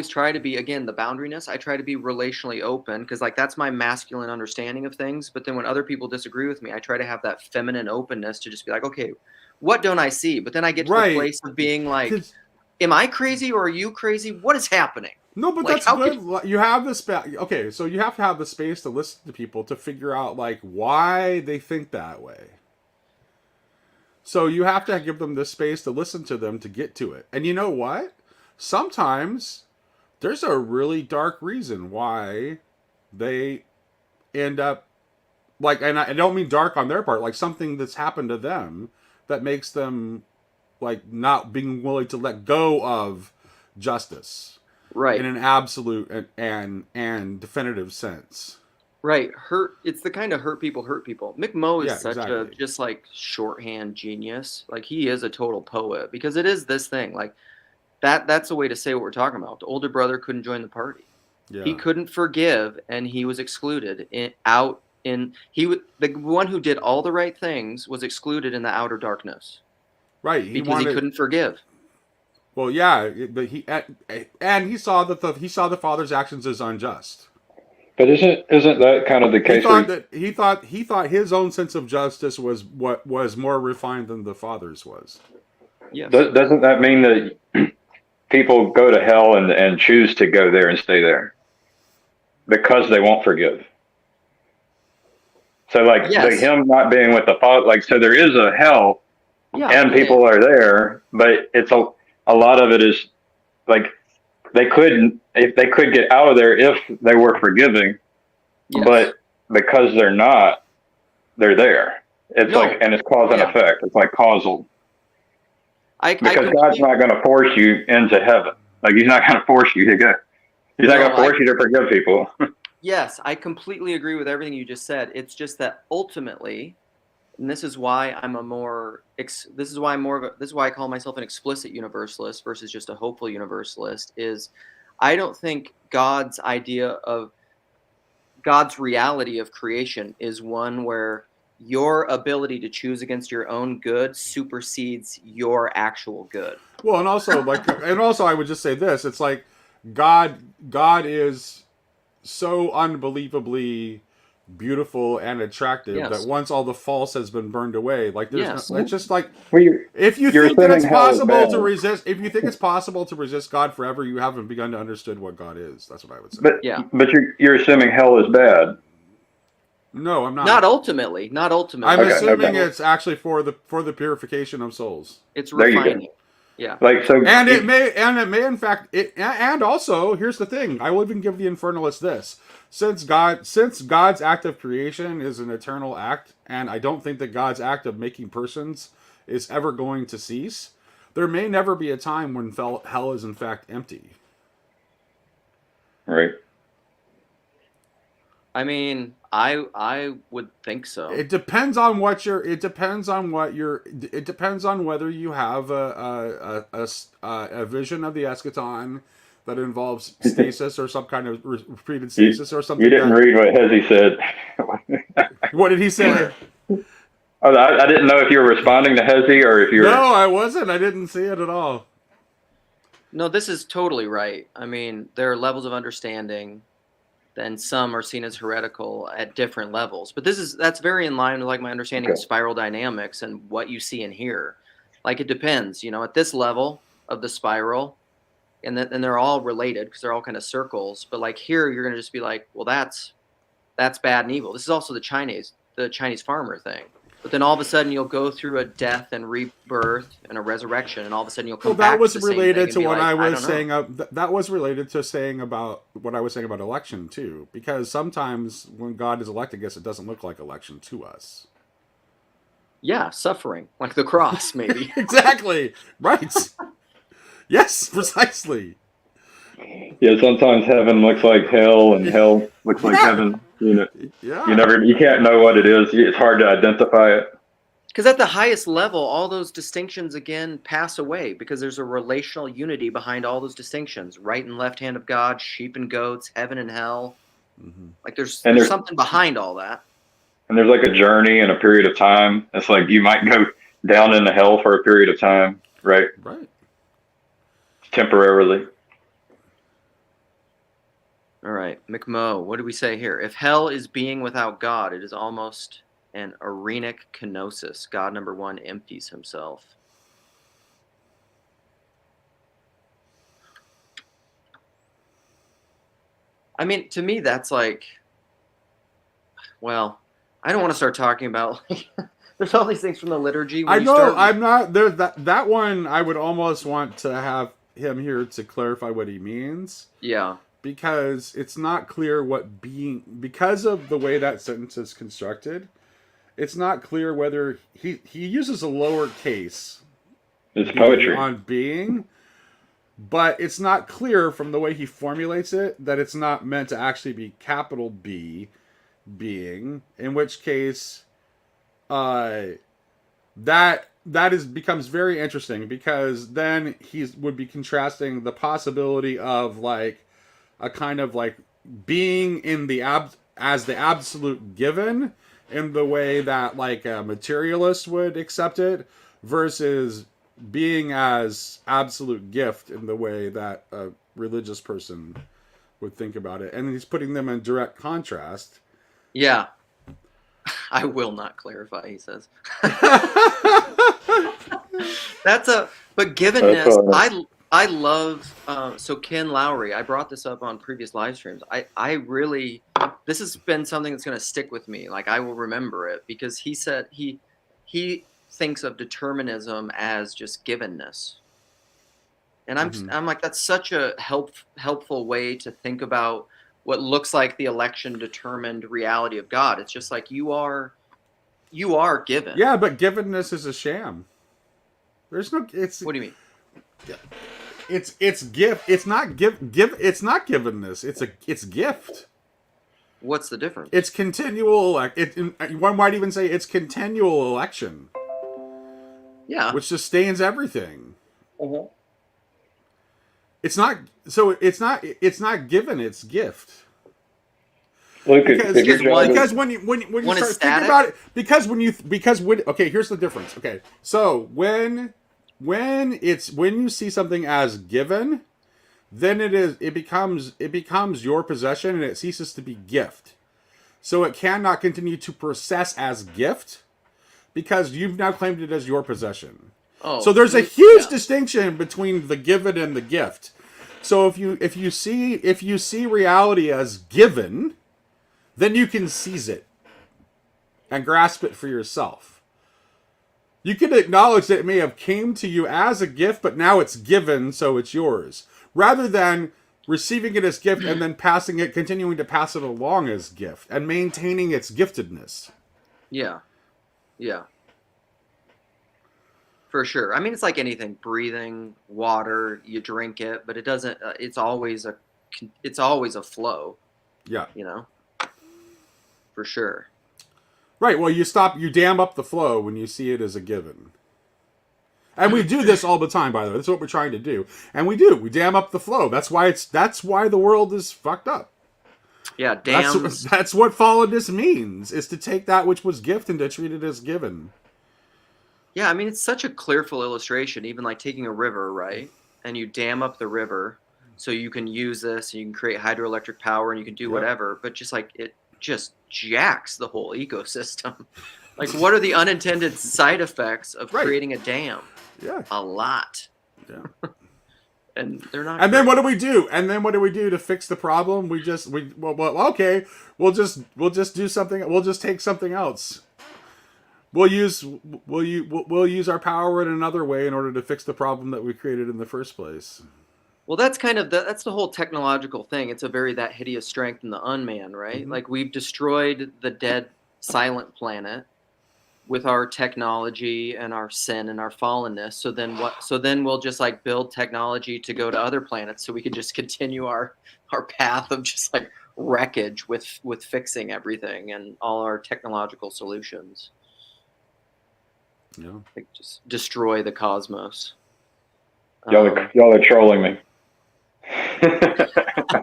try to be, again, the boundaryness. I try to be relationally open because, like, that's my masculine understanding of things. But then when other people disagree with me, I try to have that feminine openness to just be like, okay, what don't I see? But then I get to the place of being like, am I crazy or are you crazy? What is happening? No, but like, that's good. You have the space. Okay, so you have to have the space to listen to people to figure out, like, why they think that way. So you have to give them the space to listen to them to get to it. And you know what? Sometimes there's a really dark reason why they end up, like, and I don't mean dark on their part, like something that's happened to them that makes them, like, not being willing to let go of justice. Right. In an absolute and definitive sense. Right. It's the kind of hurt people. Mick Moe is such a just, like, shorthand genius. Like, he is a total poet because it is this thing. Like, that's a way to say what we're talking about. The older brother couldn't join the party. Yeah. He couldn't forgive, and he was excluded. The one who did all the right things was excluded in the outer darkness. Right. He couldn't forgive. Well, yeah, but he saw the father's actions as unjust. But isn't that kind of the case? He thought his own sense of justice was what was more refined than the father's was. Yes. Doesn't that mean that people go to hell and choose to go there and stay there because they won't forgive? So like Yes. him not being with the Father, like so there is a hell Yeah. and people are there, but it's a lot of it is like they could get out of there if they were forgiving, Yes. but because they're not, they're there. It's like, and it's cause and effect. It's like causal. Because God's not going to force you into heaven. Like he's not going to force you to go. He's not going to force you to forgive people. Yes, I completely agree with everything you just said. It's just that ultimately, and this is why I'm this is why I call myself an explicit universalist versus just a hopeful universalist, is I don't think God's reality of creation is one where your ability to choose against your own good supersedes your actual good. Well, and also I would just say this, it's like God is so unbelievably beautiful and attractive that once all the false has been burned away, like there's it's just like if you think that it's possible to resist, if you think it's possible to resist God forever, you haven't begun to understand what God is. That's what I would say. But you're assuming hell is bad. No, I'm not. Not ultimately. I'm assuming it's actually for the purification of souls. It's refining. Yeah. Like so, and it may in fact and also here's the thing. I will even give the infernalists this. Since God's act of creation is an eternal act, and I don't think that God's act of making persons is ever going to cease, there may never be a time when hell is in fact empty. Right. I mean, I would think so. It depends on whether you have a vision of the eschaton that involves stasis or some kind of repeated stasis or something. You didn't read what Hezi said. What did he say? Oh, I didn't know if you were responding to Hezi or if you were... No, I wasn't. I didn't see it at all. No, this is totally right. I mean, there are levels of understanding, and some are seen as heretical at different levels. But that's very in line with like my understanding of spiral dynamics and what you see and hear. Like it depends, at this level of the spiral, and they're all related because they're all kind of circles. But like here, you're gonna just be like, well, that's bad and evil. This is also the Chinese farmer thing. But then all of a sudden you'll go through a death and rebirth and a resurrection, and all of a sudden you'll come back. That was related to what I was saying. That was related to saying about what I was saying about election too, because sometimes when God is elected, I guess it doesn't look like election to us. Yeah, suffering, like the cross, maybe. Exactly. Right. Yes, precisely. Yeah, sometimes heaven looks like hell, and hell looks like heaven. You can't know what it is. It's hard to identify it. Because at the highest level, all those distinctions again pass away because there's a relational unity behind all those distinctions: right and left hand of God, sheep and goats, heaven and hell. Mm-hmm. Like there's something behind all that. And there's like a journey and a period of time. It's like you might go down into hell for a period of time, right? Right. Temporarily. All right, McMo, what do we say here? If hell is being without God, it is almost an arenic kenosis. God number one empties himself. I mean, to me, that's like, well, I don't want to start talking about, like, there's all these things from the liturgy. I know, I'm not, there. That one, I would almost want to have him here to clarify what he means. Yeah. Because it's not clear what being, because of the way that sentence is constructed, it's not clear whether he uses a lowercase. It's poetry on being, but it's not clear from the way he formulates it that it's not meant to actually be capital B, being. In which case, that becomes very interesting, because then he would be contrasting the possibility of like a kind of like being in the as the absolute given in the way that like a materialist would accept it, versus being as absolute gift in the way that a religious person would think about it. And he's putting them in direct contrast. Yeah. I will not clarify, he says. But givenness, I love, so Ken Lowry, I brought this up on previous live streams. This this has been something that's going to stick with me. Like, I will remember it, because he said he thinks of determinism as just givenness. And I'm like, that's such a helpful way to think about what looks like the election determined reality of God. It's just like you are given. Yeah, but givenness is a sham. There's no. It's. What do you mean? It's gift. It's not It's not givenness. It's gift. What's the difference? It's continual. One might even say it's continual election. Yeah. Which sustains everything. Uh-huh. It's not. So it's not given. It's gift. Because when you start thinking about it, okay, here's the difference. Okay, so when you see something as given, then it becomes your possession, and it ceases to be gift. So it cannot continue to process as gift because you've now claimed it as your possession. Oh, so there's a huge distinction between the given and the gift. So if you see reality as given, then you can seize it and grasp it for yourself. You can acknowledge that it may have came to you as a gift, but now it's given, so it's yours. Rather than receiving it as gift and then continuing to pass it along as gift and maintaining its giftedness. Yeah. Yeah. For sure. I mean, it's like anything. Breathing, water, you drink it, but it doesn't. It's always a flow. Yeah. You know. For sure. Right. Well, you dam up the flow when you see it as a given. And we do this all the time, by the way. That's what we're trying to do. And we do. We dam up the flow. That's why the world is fucked up. Yeah, dams. That's what fallenness means, is to take that which was gift and to treat it as given. Yeah, I mean, it's such a clearful illustration, even like taking a river, right? And you dam up the river so you can use this, and you can create hydroelectric power, and you can do whatever, but just like it just jacks the whole ecosystem. Like, what are the unintended side effects of creating a dam? Yeah. A lot. Yeah. And they're not. And then what do we do? To fix the problem? We'll just do something. We'll just take something else. We'll use our power in another way in order to fix the problem that we created in the first place. Well, that's kind of that's the whole technological thing. It's that hideous strength in the unman, right? Mm-hmm. Like, we've destroyed the dead, silent planet with our technology and our sin and our fallenness. So then what? So then we'll just like build technology to go to other planets, so we can just continue our path of just like wreckage with fixing everything and all our technological solutions. Yeah, like just destroy the cosmos. Y'all are trolling me.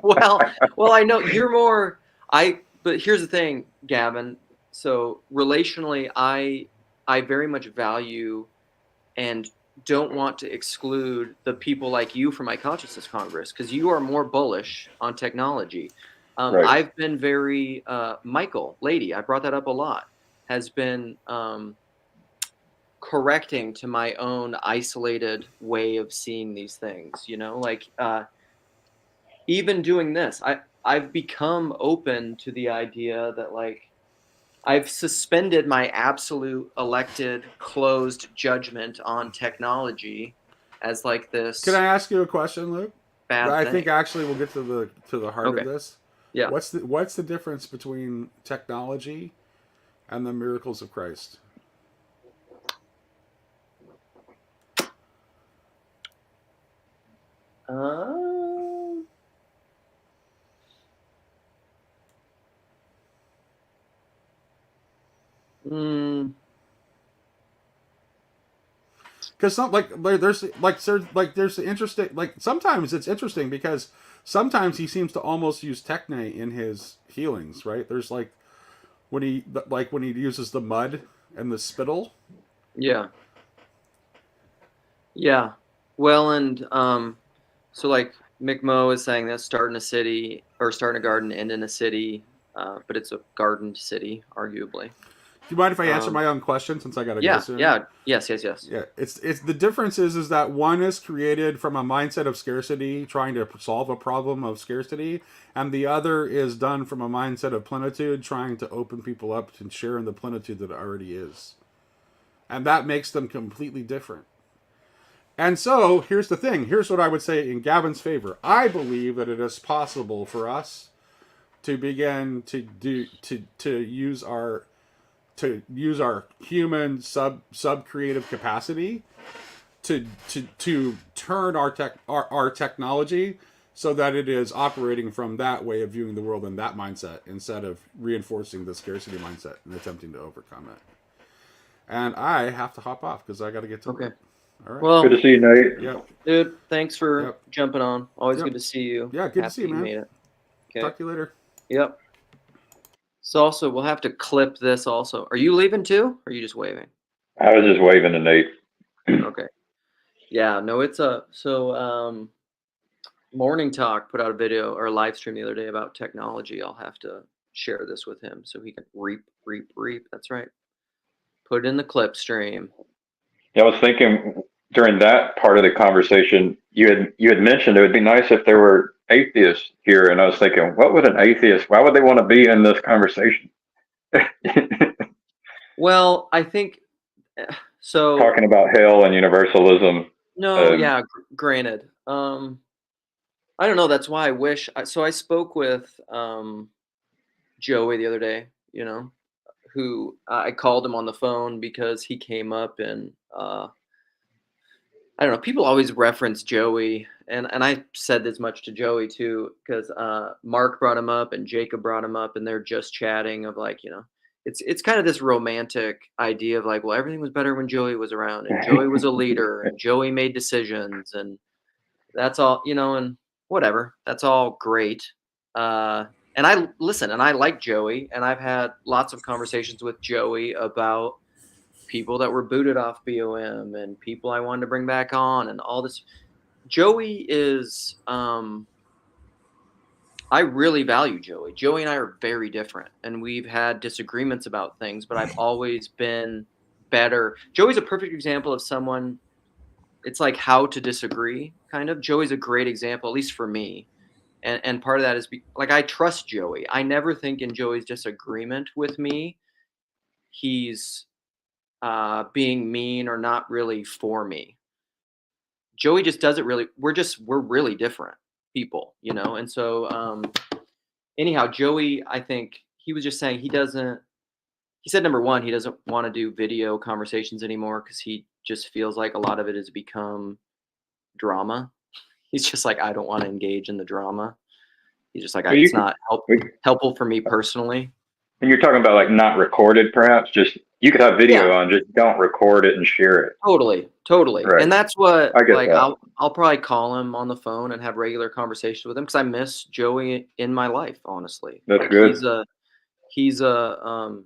well, I know you're more. But here's the thing, Gavin. So relationally, I very much value and don't want to exclude the people like you from my Consciousness Congress, because you are more bullish on technology. Right. I've been very Michael, lady, I brought that up a lot, has been correcting to my own isolated way of seeing these things. You know, like even doing this, I've become open to the idea that like I've suspended my absolute elected closed judgment on technology as like this. Can I ask you a question, Luke? I think actually we'll get to the heart of this. Yeah. What's the difference between technology and the miracles of Christ? Because there's interesting, like sometimes it's interesting because sometimes he seems to almost use techne in his healings, right? There's like when he uses the mud and the spittle. Yeah. Yeah. Well, and so like Mick Mo is saying that start in a city or start in a garden, end in a city, but it's a gardened city, arguably. you mind if I answer my own question since I got to go soon? Yes. Yeah, it's the difference is that one is created from a mindset of scarcity, trying to solve a problem of scarcity, and the other is done from a mindset of plenitude, trying to open people up to share in the plenitude that already is, and that makes them completely different. And so here's the thing. Here's what I would say in Gavin's favor. I believe that it is possible for us to begin to use our human sub creative capacity to turn our technology so that it is operating from that way of viewing the world in that mindset instead of reinforcing the scarcity mindset and attempting to overcome it. And I have to hop off because I got to get to work. All right. Well, good to see you, Nate. Yep. Dude, thanks for jumping on. Always good to see you. Yeah, good to see you, man. Made it. Okay. Talk to you later. Yep. So also, we'll have to clip this also. Are you leaving too, or are you just waving? I was just waving to Nate. Okay. Yeah, no, it's Morning Talk put out a video or a live stream the other day about technology. I'll have to share this with him so he can reap. That's right. Put it in the clip stream. Yeah, I was thinking during that part of the conversation, you had mentioned it would be nice if there were atheists here, and I was thinking, what would an atheist? Why would they want to be in this conversation? Well, I think so. Talking about hell and universalism. No, granted. I don't know. That's why I wish. So I spoke with Joey the other day. You know, who I called him on the phone because he came up and I don't know. People always reference Joey, and I said as much to Joey too because Mark brought him up and Jacob brought him up, and they're just chatting of like, you know, it's kind of this romantic idea of like, well, everything was better when Joey was around, and Joey was a leader, and Joey made decisions, and that's all, you know, and whatever. That's all great. And I listen, and I like Joey, and I've had lots of conversations with Joey about people that were booted off BOM and people I wanted to bring back on and all this. Joey is, I really value Joey. Joey and I are very different, and we've had disagreements about things, but I've always been better. Joey's a perfect example of someone, it's like how to disagree, kind of. Joey's a great example, at least for me. And part of that is like, I trust Joey. I never think in Joey's disagreement with me, he's being mean or not really for me. Joey just doesn't really, we're really different people, you know? And so anyhow, Joey, I think he was just saying he said, number one, he doesn't want to do video conversations anymore because he just feels like a lot of it has become drama. He's just like, I don't want to engage in the drama. He's just like, it's not helpful for me personally. And you're talking about like not recorded, perhaps. Just you could have video on, just don't record it and share it. Totally. Right. And that's what like that. I'll probably call him on the phone and have regular conversations with him because I miss Joey in my life. Honestly, that's like, good. He's I've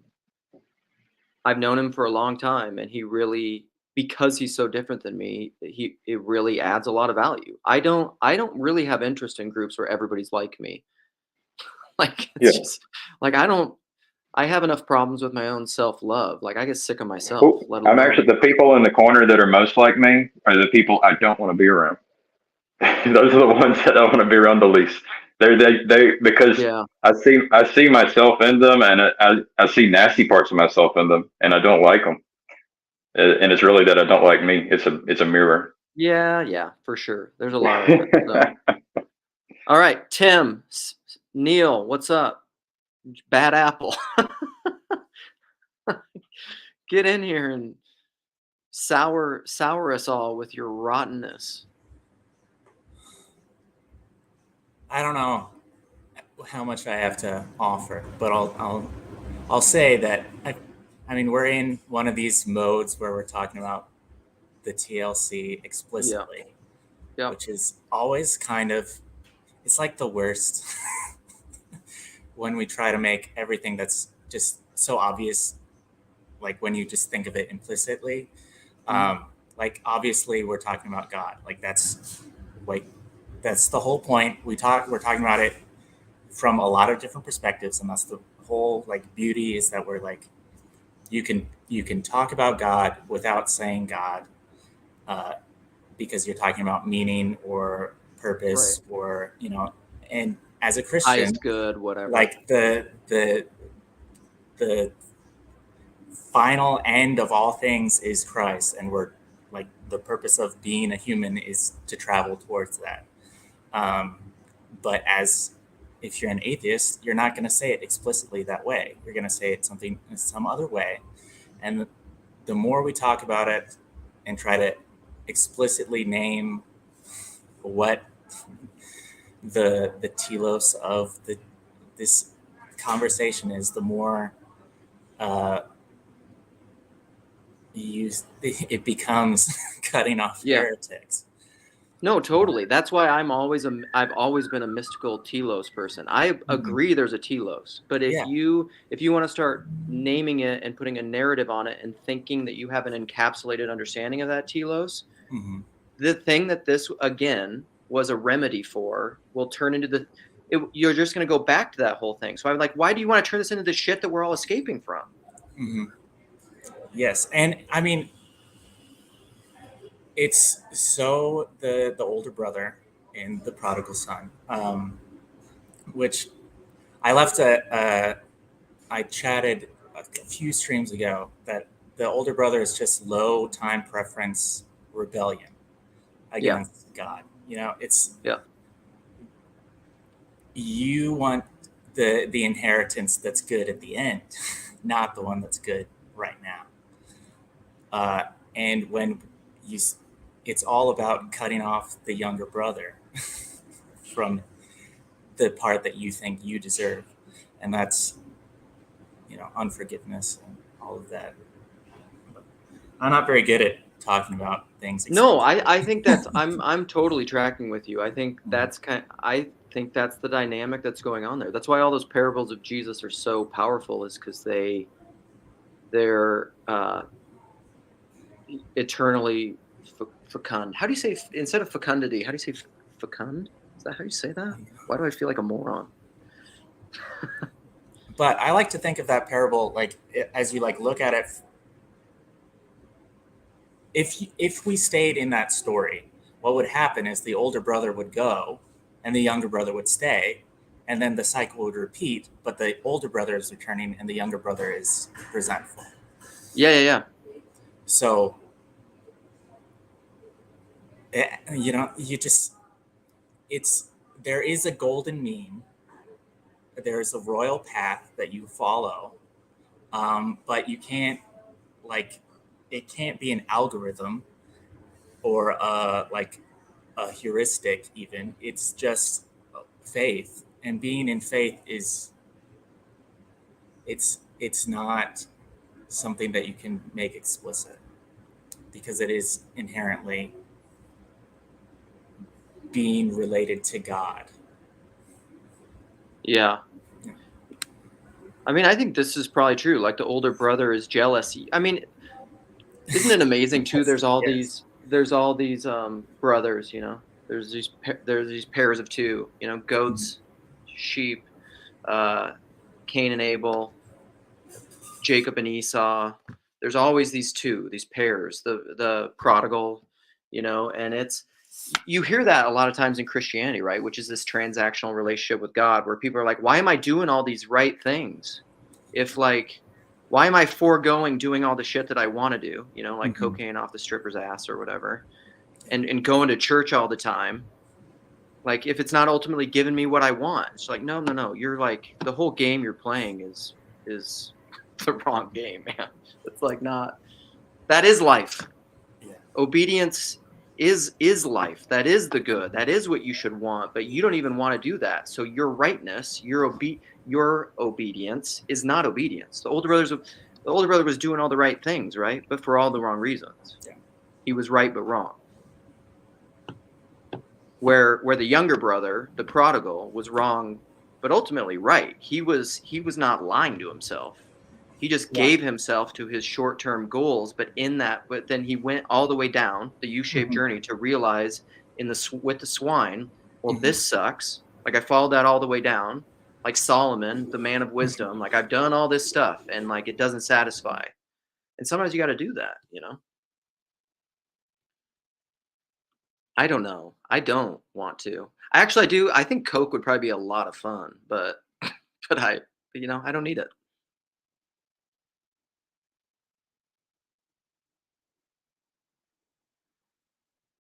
known him for a long time, and he really, because he's so different than me, it really adds a lot of value. I don't really have interest in groups where everybody's like me. Like it's just like I have enough problems with my own self-love. Like I get sick of myself. I'm actually, the people in the corner that are most like me are the people I don't want to be around. Those are the ones that I want to be around the least. They because I see myself in them, and I see nasty parts of myself in them, and I don't like them. And it's really that I don't like me. It's a mirror. Yeah, for sure. There's a lot of it. So. All right, Tim, Neil, what's up? Bad apple. Get in here and sour us all with your rottenness. I don't know how much I have to offer, but I'll say that I mean, we're in one of these modes where we're talking about the TLC explicitly, which is always kind of, it's like the worst when we try to make everything that's just so obvious, like when you just think of it implicitly. Like obviously we're talking about God, like that's the whole point. We're talking about it from a lot of different perspectives, and that's the whole like beauty, is that we're like you can talk about God without saying God, because you're talking about meaning or purpose, or and as a Christian, highest good, whatever. Like the final end of all things is Christ, and we're like, the purpose of being a human is to travel towards that. But if you're an atheist, you're not going to say it explicitly that way. You're going to say it some other way. And the more we talk about it and try to explicitly name what the telos of this conversation is, the more it becomes cutting off heretics. No, totally. That's why I've always been a mystical telos person. I agree there's a telos, but if you want to start naming it and putting a narrative on it and thinking that you have an encapsulated understanding of that telos, the thing that this again was a remedy for will turn into you're just going to go back to that whole thing. So I'm like, why do you want to turn this into the shit that we're all escaping from? Yes, and I mean, it's so the older brother in the prodigal son, which I left I chatted a few streams ago that the older brother is just low time preference rebellion against God. It's you want the inheritance that's good at the end, not the one that's good right now. And when it's all about cutting off the younger brother from the part that you think you deserve, and that's unforgiveness and all of that. But I'm not very good at talking about things. No, I think that's I'm totally tracking with you. I think that's I think that's the dynamic that's going on there. That's why all those parables of Jesus are so powerful, is because they're eternally fecund. How do you say, instead of fecundity, how do you say fecund? Is that how you say that? Why do I feel like a moron? But I like to think of that parable as you look at it. If we stayed in that story, what would happen is the older brother would go and the younger brother would stay, and then the cycle would repeat, but the older brother is returning and the younger brother is resentful. Yeah. So, there is a golden mean. There's a royal path that you follow, but you can't, it can't be an algorithm or a heuristic even. It's just faith, and being in faith it's not something that you can make explicit, because it is inherently being related to God. Yeah. I mean, I think this is probably true. Like, the older brother is jealous. I mean, isn't it amazing too? There's all these brothers, there's these pairs of two, goats, sheep, Cain and Abel, Jacob and Esau. There's always these pairs, the prodigal, and you hear that a lot of times in Christianity, right? Which is this transactional relationship with God, where people are like, why am I doing all these right things? Why am I foregoing doing all the shit that I want to do? Cocaine off the stripper's ass or whatever, and going to church all the time. Like, if it's not ultimately giving me what I want, it's like, no. You're the whole game you're playing is the wrong game, man. It's not. That is life. Yeah. Obedience is life. That is the good. That is what you should want, but you don't even want to do that. So your rightness, your obedience is not obedience. The older brother was doing all the right things, right? But for all the wrong reasons. Yeah. He was right but wrong. Where the younger brother, the prodigal, was wrong but ultimately right. He was not lying to himself. He just gave himself to his short-term goals, but then he went all the way down the U-shaped journey to realize with the swine, well, this sucks. I followed that all the way down, like Solomon, the man of wisdom. I've done all this stuff, and it doesn't satisfy. And sometimes you got to do that, I don't know. I don't want to. I do. I think Coke would probably be a lot of fun, but I don't need it.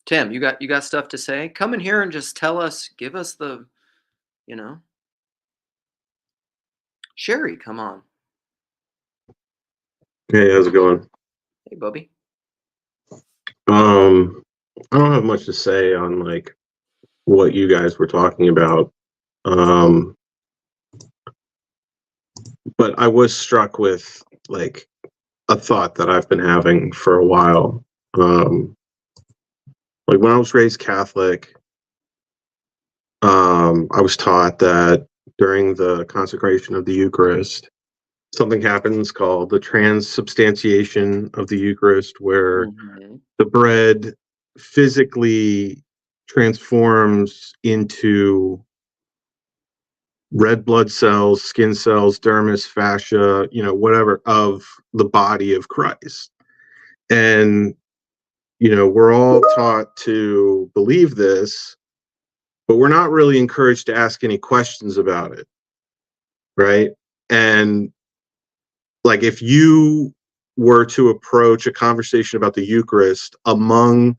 Tim, you got stuff to say? Come in here and just tell us, give us the, Sherry, come on. Hey, how's it going? Hey, Bubby. I don't have much to say on like what you guys were talking about. But I was struck with like a thought that I've been having for a while. Like when I was raised Catholic, I was taught that during the consecration of the Eucharist, something happens called the transubstantiation of the Eucharist, where the bread physically transforms into red blood cells, skin cells, dermis, fascia, whatever, of the body of Christ. And, we're all taught to believe this, but we're not really encouraged to ask any questions about it, right? And like if you were to approach a conversation about the Eucharist among,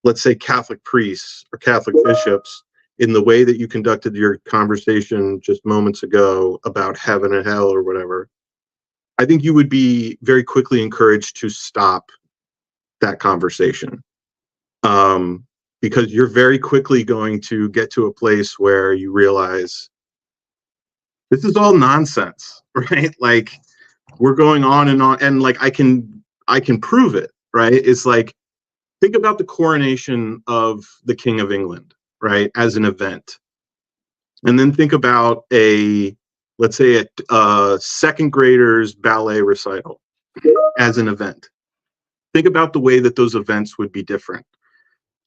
let's say, Catholic priests or Catholic bishops, in the way that you conducted your conversation just moments ago about heaven and hell or whatever, I think you would be very quickly encouraged to stop that conversation. Because you're very quickly going to get to a place where you realize this is all nonsense, right? Like we're going on, and like I can prove it, right? It's like, think about the coronation of the King of England, right, as an event. And then think about let's say a second grader's ballet recital as an event. Think about the way that those events would be different.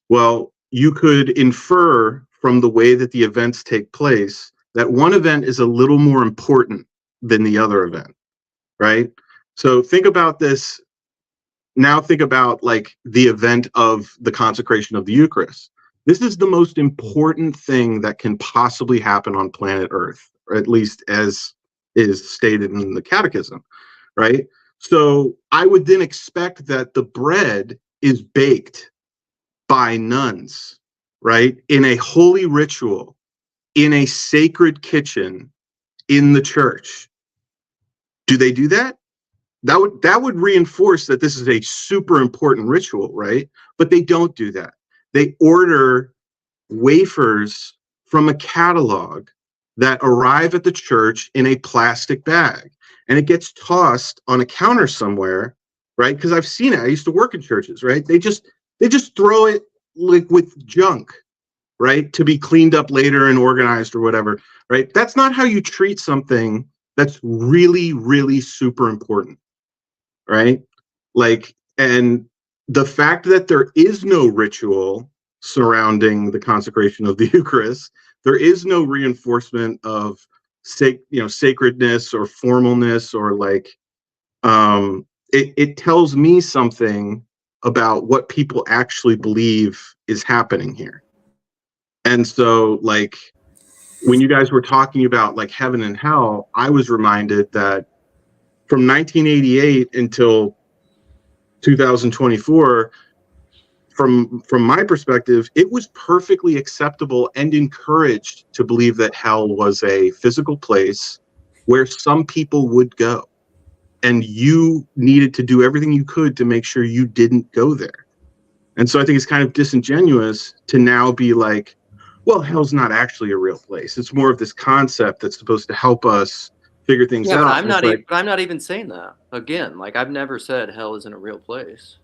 Well, you could infer from the way that the events take place that one event is a little more important than the other event, right? So think about this. Now think about like the event of the consecration of the Eucharist. This is the most important thing that can possibly happen on planet Earth, or at least as is stated in the Catechism, right? So I would then expect that the bread is baked by nuns, right? In a holy ritual, in a sacred kitchen, in the church. Do they do that? That would reinforce that this is a super important ritual, right? But they don't do that. They order wafers from a catalog that arrive at the church in a plastic bag, and it gets tossed on a counter somewhere, right? Because I've seen it. I used to work in churches, right? They just throw it like with junk, right? To be cleaned up later and organized or whatever, right? That's not how you treat something that's really, really super important, right? Like, and the fact that there is no ritual surrounding the consecration of the Eucharist, there is no reinforcement of sacredness or formalness, or like it tells me something about what people actually believe is happening here. And so like when you guys were talking about like heaven and hell, I was reminded that from 1988 until 2024, from my perspective, it was perfectly acceptable and encouraged to believe that hell was a physical place where some people would go, and you needed to do everything you could to make sure you didn't go there. And so I think it's kind of disingenuous to now be like, well, hell's not actually a real place. It's more of this concept that's supposed to help us figure things out. But I'm not even saying that. Again, like I've never said hell isn't a real place.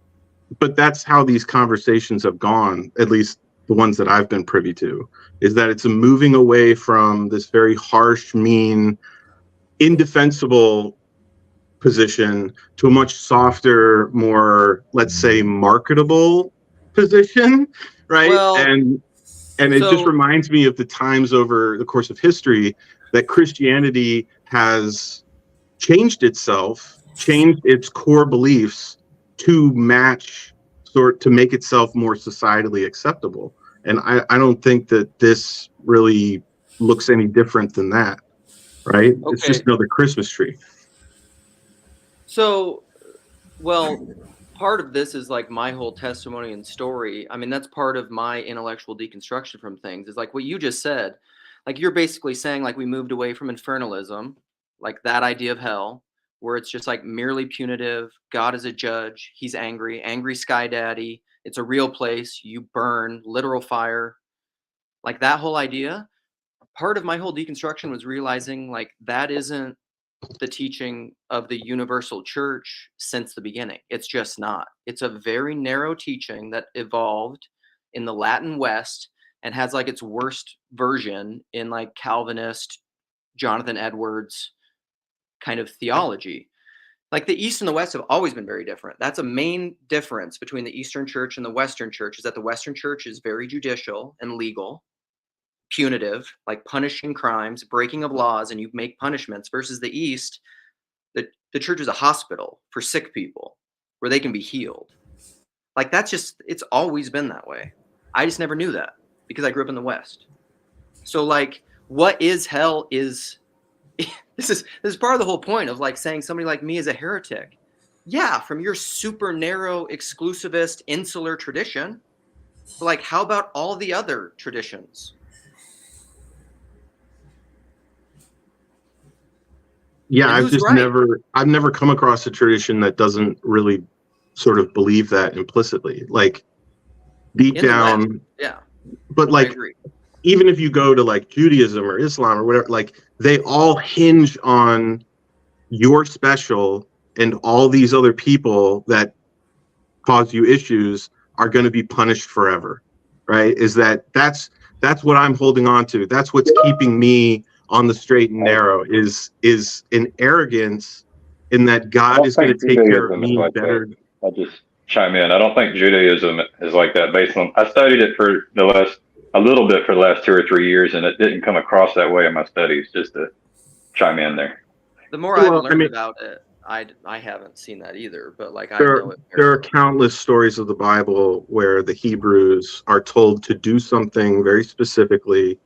But that's how these conversations have gone, at least the ones that I've been privy to, is that it's a moving away from this very harsh, mean, indefensible position to a much softer, more, let's say, marketable position, right? Well, and it just reminds me of the times over the course of history that Christianity has changed itself changed its core beliefs to match to make itself more societally acceptable. And I don't think that this really looks any different than that, right? Okay. It's just another Christmas tree. So, well, part of this is like my whole testimony and story. I mean, that's part of my intellectual deconstruction from things, is like what you just said. Like, you're basically saying, like, we moved away from infernalism, like that idea of hell, where it's just like merely punitive. God is a judge. He's angry, angry sky daddy. It's a real place. You burn, literal fire. Like that whole idea. Part of my whole deconstruction was realizing like that isn't the teaching of the universal church since the beginning. It's just not. It's a very narrow teaching that evolved in the Latin West and has like its worst version in like Calvinist Jonathan Edwards kind of theology. Like the East and the West have always been very different. That's a main difference between the Eastern Church and the Western Church, is that the Western Church is very judicial and legal, punitive, like punishing crimes, breaking of laws, and you make punishments, versus the East, the church is a hospital for sick people where they can be healed. Like that's just, it's always been that way. I just never knew that because I grew up in the West. So like what is hell is, this is part of the whole point of like saying somebody like me is a heretic. Yeah, from your super narrow, exclusivist, insular tradition. But like, how about all the other traditions? Yeah, I've never come across a tradition that doesn't really sort of believe that implicitly. Like deep down, yeah. But like, even if you go to like Judaism or Islam or whatever, like they all hinge on you're special and all these other people that cause you issues are going to be punished forever, right? That's what I'm holding on to. That's what's keeping me on the straight and narrow, is an arrogance in that God is going to take care of me like better. I'll just chime in. I don't think Judaism is like that. Based on, I studied it for a little bit for the last 2 or 3 years, and it didn't come across that way in my studies. Just to chime in there. The more I've learned about it, I haven't seen that either. But like I know it. There are countless stories of the Bible where the Hebrews are told to do something very specifically,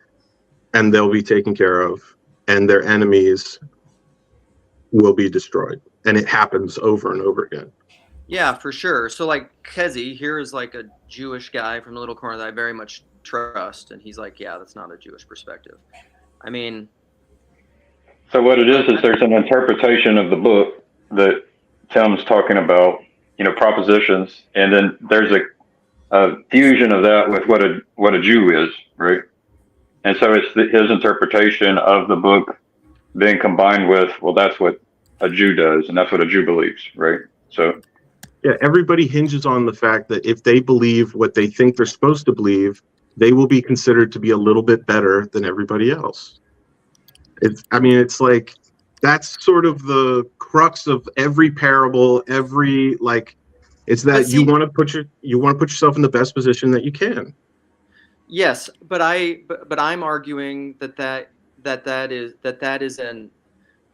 and they'll be taken care of, and their enemies will be destroyed. And it happens over and over again. Yeah, for sure. So like Kezi here is like a Jewish guy from the little corner that I very much trust. And he's like, yeah, that's not a Jewish perspective. I mean. So what it is there's an interpretation of the book that Tim's talking about, propositions. And then there's a fusion of that with what a Jew is, right? And so it's his interpretation of the book being combined with, well, that's what a Jew does, and that's what a Jew believes, right? So, yeah, everybody hinges on the fact that if they believe what they think they're supposed to believe, they will be considered to be a little bit better than everybody else. It's like that's sort of the crux of every parable. It's that you want to put yourself in the best position that you can. Yes, but I'm arguing that is an,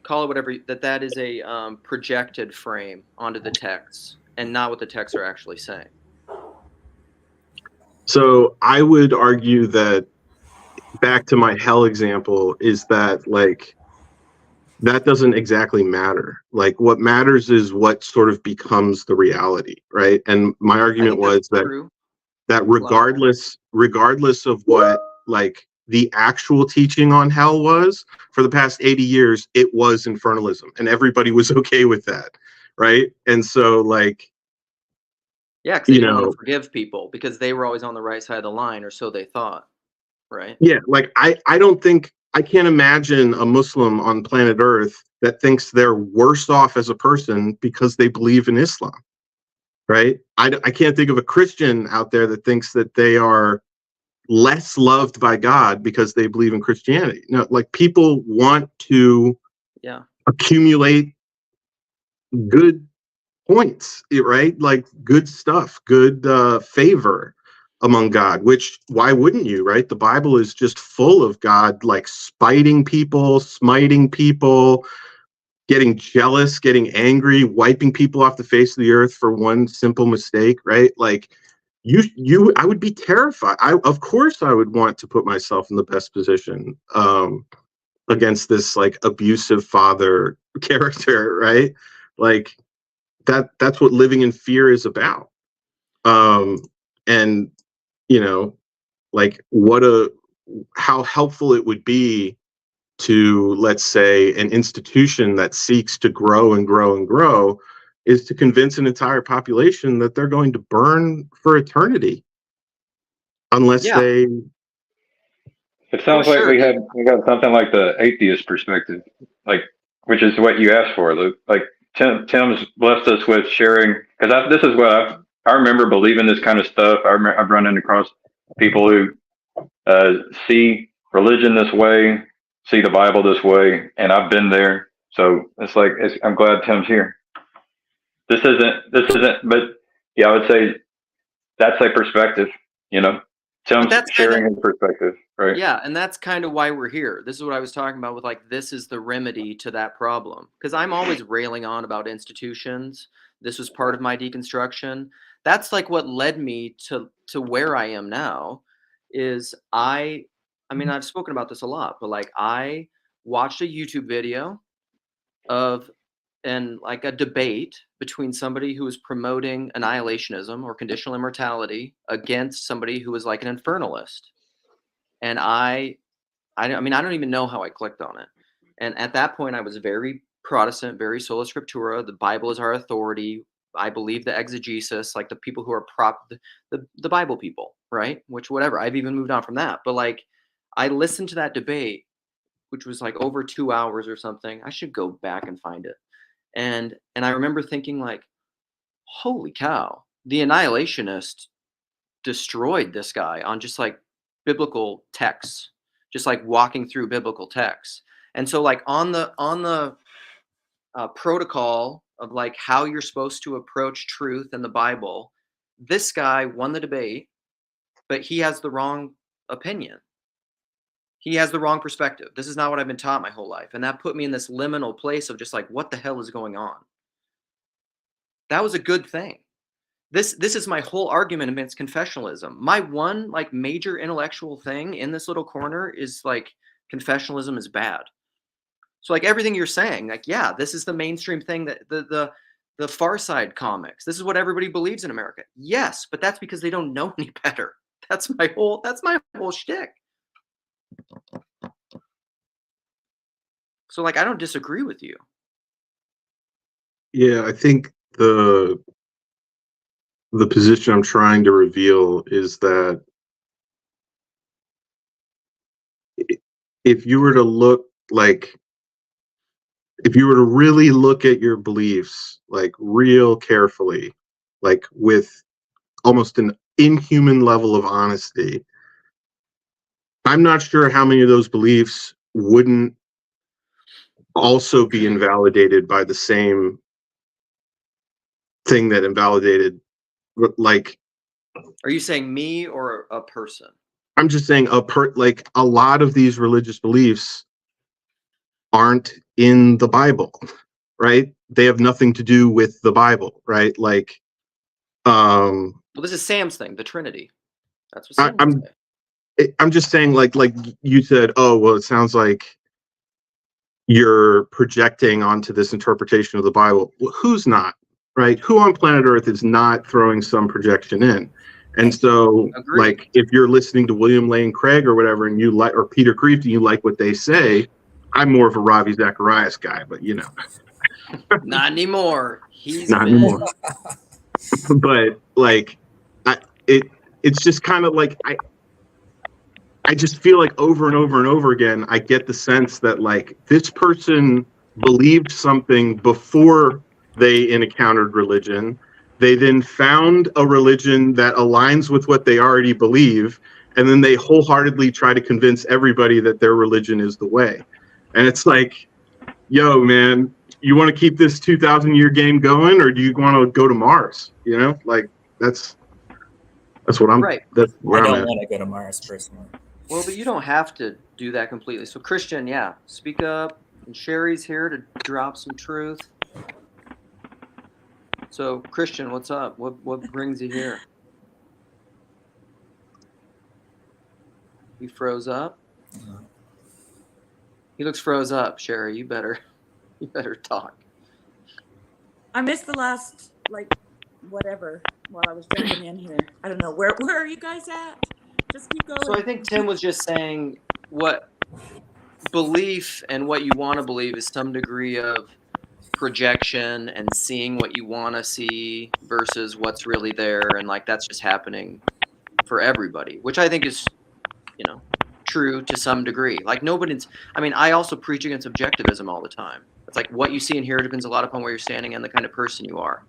call it whatever, that is a projected frame onto the text and not what the texts are actually saying. So I would argue that, back to my hell example, is that like that doesn't exactly matter. Like what matters is what sort of becomes the reality, right? And my argument was that regardless of what like the actual teaching on hell was, for the past 80 years, it was infernalism, and everybody was okay with that, right? And so like, yeah, because they didn't want to forgive people because they were always on the right side of the line, or so they thought, right? Yeah, like I can't imagine a Muslim on planet Earth that thinks they're worse off as a person because they believe in Islam. Right? I can't think of a Christian out there that thinks that they are less loved by God because they believe in Christianity. No, like people want to accumulate good points, right? Like good stuff, good favor among God, which why wouldn't you, right? The Bible is just full of God like spiting people, smiting people, getting jealous, getting angry, wiping people off the face of the earth for one simple mistake, right? Like I would be terrified. Of course I would want to put myself in the best position against this like abusive father character, right? Like that's what living in fear is about. And you know, like how helpful it would be to, let's say, an institution that seeks to grow and grow and grow is to convince an entire population that they're going to burn for eternity unless they. It sounds like we got something like the atheist perspective, like, which is what you asked for, Luke. Like Tim's blessed us with sharing, because this is what I remember believing this kind of stuff. I've run across people who see religion this way, see the Bible this way, and I've been there. So it's like I'm glad Tim's here. This isn't, but yeah, I would say that's a perspective. You know, Tim's sharing his perspective, right? Yeah, and that's kind of why we're here. This is what I was talking about with like this is the remedy to that problem. Because I'm always railing on about institutions. This was part of my deconstruction. That's like what led me to where I am now. Is I mean, I've spoken about this a lot, but like I watched a YouTube video of like a debate between somebody who was promoting annihilationism or conditional immortality against somebody who was like an infernalist. And I mean, I don't even know how I clicked on it. And at that point, I was very Protestant, very sola scriptura. The Bible is our authority. I believe the exegesis, like the people who are the Bible people, right? Which whatever. I've even moved on from that. But like, I listened to that debate, which was like over 2 hours or something. I should go back and find it. And I remember thinking like, holy cow, the annihilationist destroyed this guy on just like biblical texts, just like walking through biblical texts. And so like on the protocol of like how you're supposed to approach truth in the Bible, this guy won the debate, but he has the wrong opinion. He has the wrong perspective. This is not what I've been taught my whole life. And that put me in this liminal place of just like, what the hell is going on? That was a good thing. This is my whole argument against confessionalism. My one like major intellectual thing in this little corner is like confessionalism is bad. So like everything you're saying, like, yeah, this is the mainstream thing that the Far Side comics. This is what everybody believes in America. Yes, but that's because they don't know any better. That's my whole shtick. So like I don't disagree with you. Yeah, I think the position I'm trying to reveal is that if you were to really look at your beliefs like real carefully, like with almost an inhuman level of honesty, I'm not sure how many of those beliefs wouldn't also be invalidated by the same thing that invalidated, like. Are you saying me or a person? I'm just saying like a lot of these religious beliefs aren't in the Bible, right? They have nothing to do with the Bible, right? Like, well, this is Sam's thing, the Trinity. That's what Sam would say. I'm just saying, like you said, oh, well, it sounds like you're projecting onto this interpretation of the Bible. Well, who's not, right? Who on planet Earth is not throwing some projection in? And so, Agreed. Like, if you're listening to William Lane Craig or whatever, and you like, or Peter Kreeft, and you like what they say, I'm more of a Ravi Zacharias guy, but you know. Not anymore. He's not anymore. But like, it's just kind of like I just feel like over and over and over again, I get the sense that like this person believed something before they encountered religion. They then found a religion that aligns with what they already believe, and then they wholeheartedly try to convince everybody that their religion is the way. And it's like, yo, man, you want to keep this 2,000-year game going, or do you want to go to Mars? You know, like that's what I'm. Right. That's where I I'm don't at. want to go to Mars personally. Well, but you don't have to do that completely. So Christian, yeah, speak up. And Sherry's here to drop some truth. So, Christian, what's up? What brings you here? You froze up? He looks froze up, Sherry. You better talk. I missed the last, like, whatever, while I was jumping in here. I don't know. Where are you guys at? Just keep going. So I think Tim was just saying what belief and what you want to believe is some degree of projection and seeing what you want to see versus what's really there. And like, that's just happening for everybody, which I think is, true to some degree. Like I also preach against objectivism all the time. It's like what you see in here depends a lot upon where you're standing and the kind of person you are.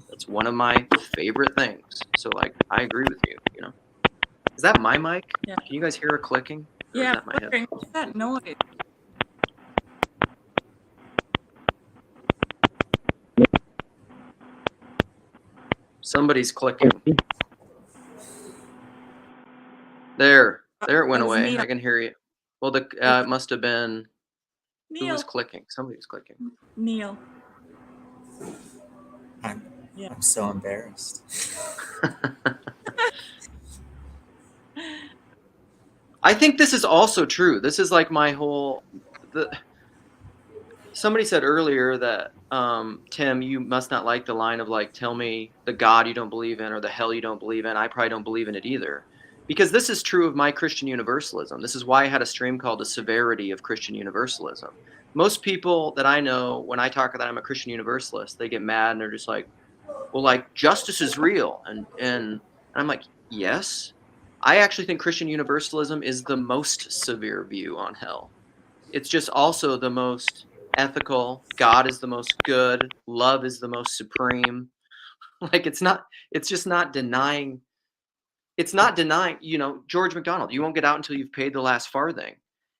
That's one of my favorite things. So like, I agree with you, Is that my mic? Yeah. Can you guys hear it clicking? Or Yeah, is that my head? what's that noise? Somebody's clicking. There it went That was away. Neil. I can hear you. Well, it must have been who Neil. was clicking. Somebody was clicking. Neil. I'm so embarrassed. I think this is also true. This is like my whole. Somebody said earlier that Tim, you must not like the line of like, tell me the God you don't believe in or the hell you don't believe in. I probably don't believe in it either. Because this is true of my Christian universalism. This is why I had a stream called The Severity of Christian Universalism. Most people that I know, when I talk that I'm a Christian universalist, they get mad and they're just like, well, like justice is real. And I'm like, yes. I actually think Christian universalism is the most severe view on hell. It's just also the most ethical. God is the most good. Love is the most supreme. Like it's just not denying. It's not denying, George MacDonald, you won't get out until you've paid the last farthing.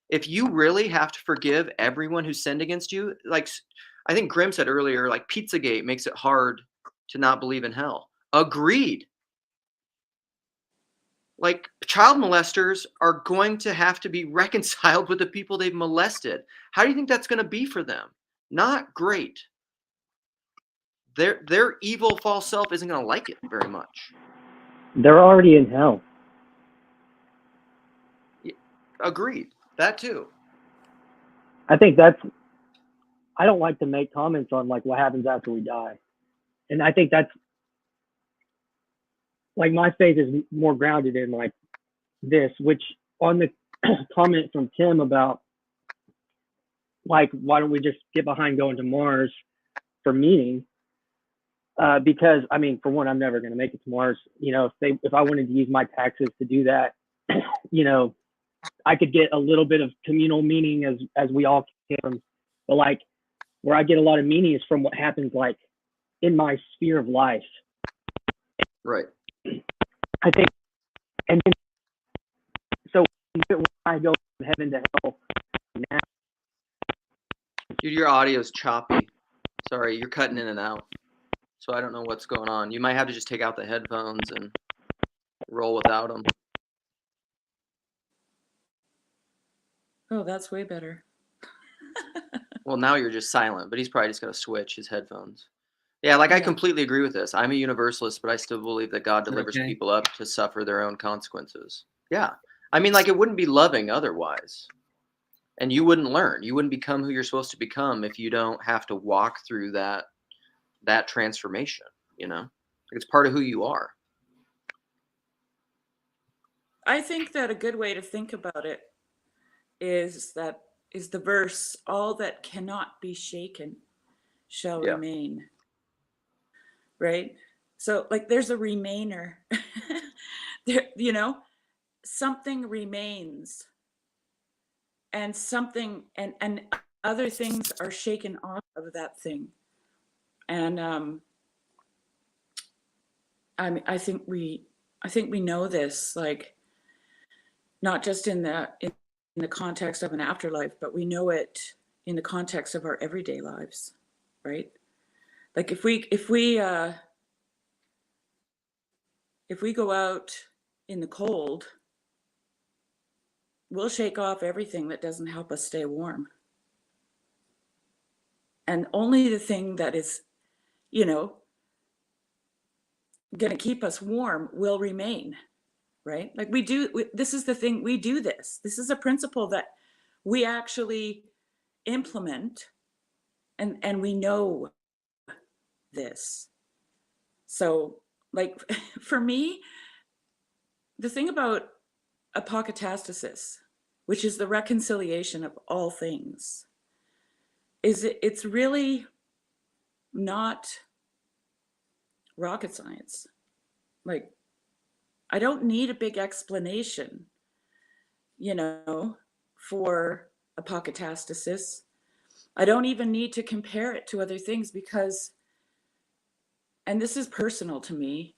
If you really have to forgive everyone who sinned against you, like I think Grimm said earlier, like Pizzagate makes it hard to not believe in hell. Agreed. Like child molesters are going to have to be reconciled with the people they've molested. How do you think that's going to be for them? Not great. Their evil false self isn't going to like it very much. They're already in hell. Agreed. That too. I don't like to make comments on like what happens after we die. And I think that's like my faith is more grounded in like this, which on the comment from Tim about like, why don't we just get behind going to Mars for meaning? Because I mean, for one, I'm never going to make it to Mars. If I wanted to use my taxes to do that, I could get a little bit of communal meaning as we all can. But like, where I get a lot of meaning is from what happens like in my sphere of life. Right. I think, and then, so when I go from heaven to hell now. Dude, your audio's choppy. Sorry, you're cutting in and out. So I don't know what's going on. You might have to just take out the headphones and roll without them. Oh, that's way better. Well, now you're just silent, but he's probably just got to switch his headphones. Yeah, like I completely agree with this. I'm a universalist, but I still believe that God delivers people up to suffer their own consequences. Yeah. I mean, like it wouldn't be loving otherwise. And you wouldn't learn. You wouldn't become who you're supposed to become if you don't have to walk through that transformation, Like it's part of who you are. I think that a good way to think about it is the verse, all that cannot be shaken shall remain. Right? So like there's a remainer. There, something remains. And something and other things are shaken off of that thing. And I think we know this, like not just in the context of an afterlife, but we know it in the context of our everyday lives, right? Like if we go out in the cold, we'll shake off everything that doesn't help us stay warm. And only the thing that is, you know, going to keep us warm will remain, right? Like this is the thing, we do this. This is a principle that we actually implement, and we know this. So, like, for me, the thing about apokatastasis, which is the reconciliation of all things, is it's really not rocket science. Like, I don't need a big explanation, you know, for apokatastasis. I don't even need to compare it to other things because, and this is personal to me,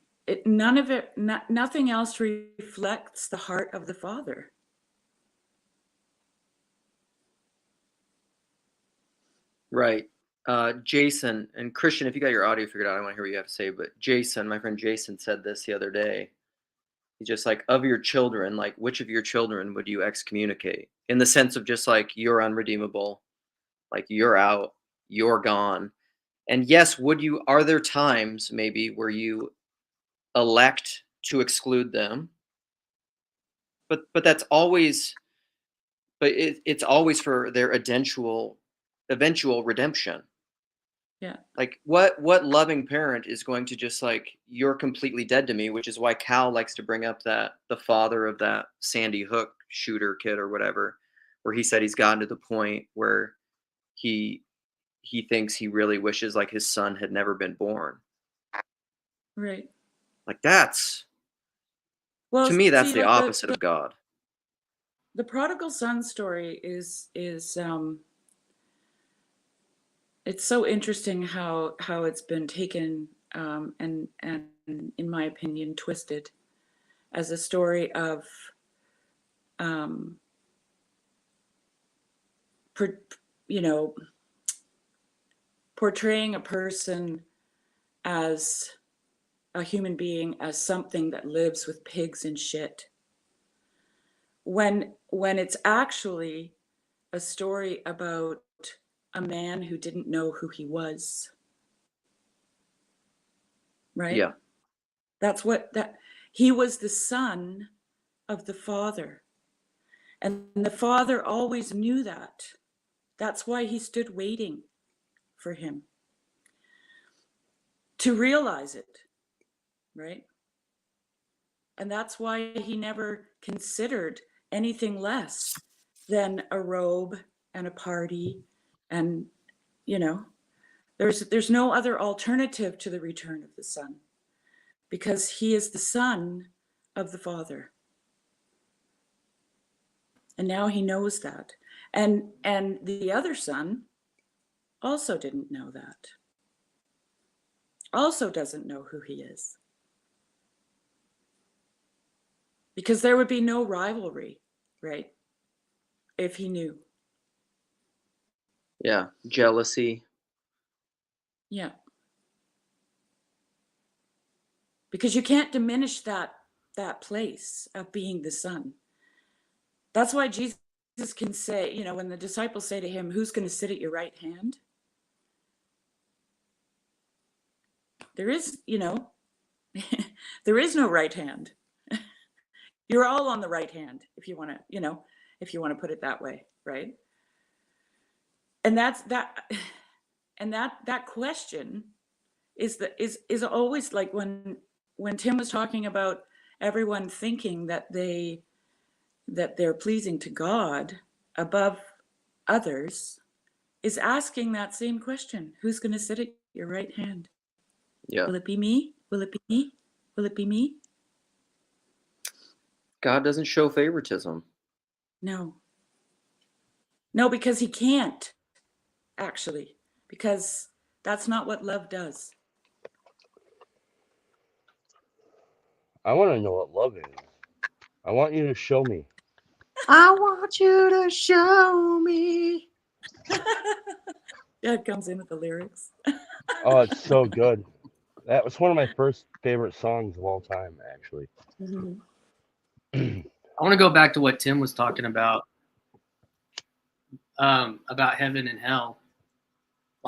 nothing else reflects the heart of the Father. Right. Jason and Christian, if you got your audio figured out, I want to hear what you have to say. But Jason, my friend Jason, said this the other day. He's just like, of your children, like, which of your children would you excommunicate? In the sense of just like, you're unredeemable, like you're out, you're gone. And yes, are there times maybe where you elect to exclude them? But that's always, it's always for their eventual redemption. Yeah. Like what loving parent is going to just like, you're completely dead to me, which is why Cal likes to bring up that the father of that Sandy Hook shooter kid or whatever, where he said he's gotten to the point where he thinks he really wishes like his son had never been born. Right. Like to me, that's the opposite of God. The prodigal son story is it's so interesting how it's been taken and in my opinion twisted as a story of portraying a person as a human being as something that lives with pigs and shit, when it's actually a story about a man who didn't know who he was. Right? Yeah. That's he was the son of the Father. And the Father always knew that. That's why he stood waiting for him to realize it, right? And that's why he never considered anything less than a robe and a party. And, there's no other alternative to the return of the Son, because he is the Son of the Father. And now he knows that. And the other son also didn't know that. Also doesn't know who he is. Because there would be no rivalry, right? If he knew. Yeah, jealousy. Yeah. Because you can't diminish that place of being the Son. That's why Jesus can say, when the disciples say to him, who's going to sit at your right hand? There is, there is no right hand. You're all on the right hand, if you want to, put it that way, right? And that question is always like when Tim was talking about everyone thinking that they're pleasing to God above others, is asking that same question. Who's going to sit at your right hand? Yeah. Will it be me? Will it be me? Will it be me? God doesn't show favoritism. No, because he can't, actually, because that's not what love does. I want to know what love is. I want you to show me. I want you to show me. Yeah, it comes in with the lyrics. Oh, it's so good. That was one of my first favorite songs of all time, actually. Mm-hmm. I want to go back to what Tim was talking about heaven and hell.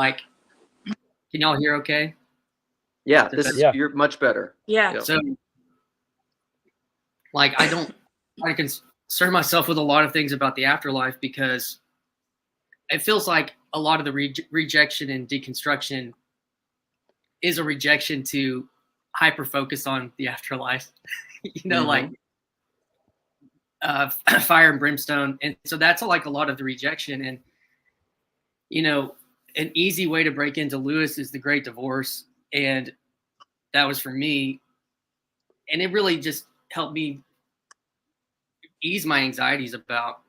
Like, can y'all hear okay? Yeah, you're much better. Yeah. Yep. So, like, I concern myself with a lot of things about the afterlife because it feels like a lot of the rejection and deconstruction is a rejection to hyper focus on the afterlife, like fire and brimstone. And so that's like a lot of the rejection. And, an easy way to break into Lewis is the Great Divorce. And that was for me. And it really just helped me ease my anxieties about.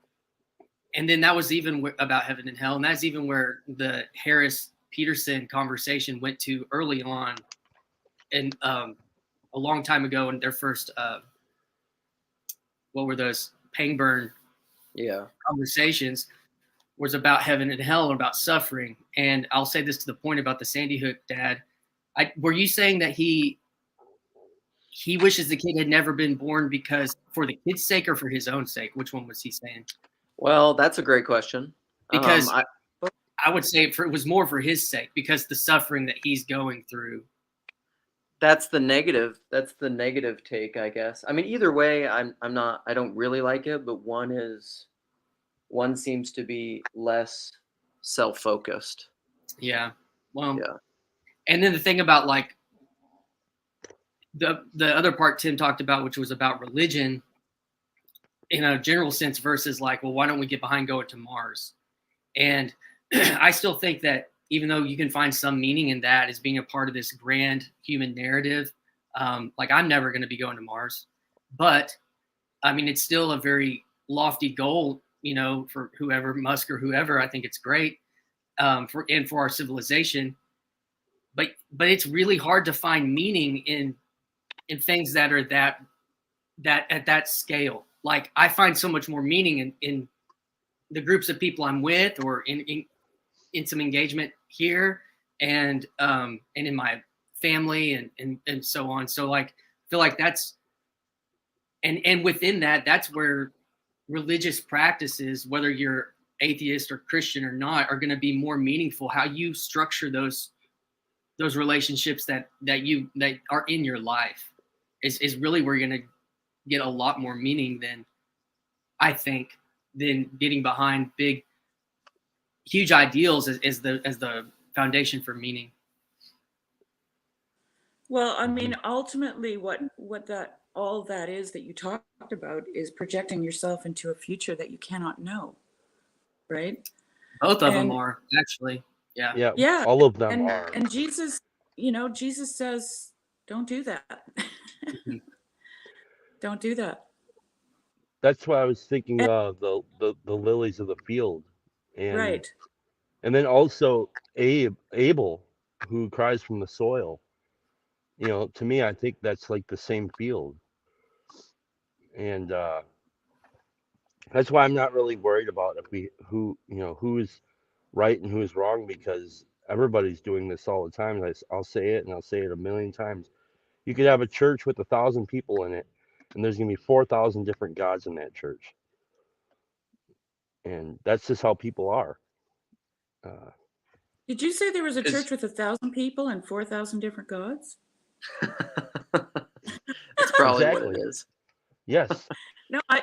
And then that was even about heaven and hell. And that's even where the Harris-Peterson conversation went to early on. And a long time ago in their first, what were those, Pangburn conversations, was about heaven and hell, about suffering. And I'll say this to the point about the Sandy Hook dad. Were you saying that he wishes the kid had never been born because for the kid's sake or for his own sake? Which one was he saying? Well, that's a great question. Because I would say it was more for his sake, because the suffering that he's going through. That's the negative take, I guess. I mean, either way, I don't really like it, but one seems to be less self-focused. Yeah. Well, yeah. And then the thing about like the other part Tim talked about, which was about religion in a general sense versus like, well, why don't we get behind going to Mars? And I still think that even though you can find some meaning in that as being a part of this grand human narrative, like I'm never going to be going to Mars, but I mean, it's still a very lofty goal, for whoever, Musk or whoever. I think it's great for our civilization, but it's really hard to find meaning in things that are that at that scale. Like I find so much more meaning in the groups of people I'm with, or in some engagement here, and in my family and so on. So like, I feel like that's, and within that, that's where religious practices, whether you're atheist or Christian or not, are going to be more meaningful. How you structure those relationships that are in your life is really where you're going to get a lot more meaning than, I think, than getting behind big, huge ideals as the foundation for meaning. Well, I mean, ultimately what all that is that you talked about is projecting yourself into a future that you cannot know, right? Both of them are, actually. Yeah. Yeah. All of them are. And Jesus, Jesus says, don't do that. Don't do that. That's why I was thinking of the lilies of the field. And, right. And then also Abel, who cries from the soil. To me, I think that's like the same field. And that's why I'm not really worried about who's right and who's wrong, because everybody's doing this all the time. I'll say it, and I'll say it a million times. You could have a church with 1,000 people in it, and there's going to be 4,000 different gods in that church. And that's just how people are. Did you say there was a church with 1,000 people and 4,000 different gods? That's probably what it is. Yes. No, I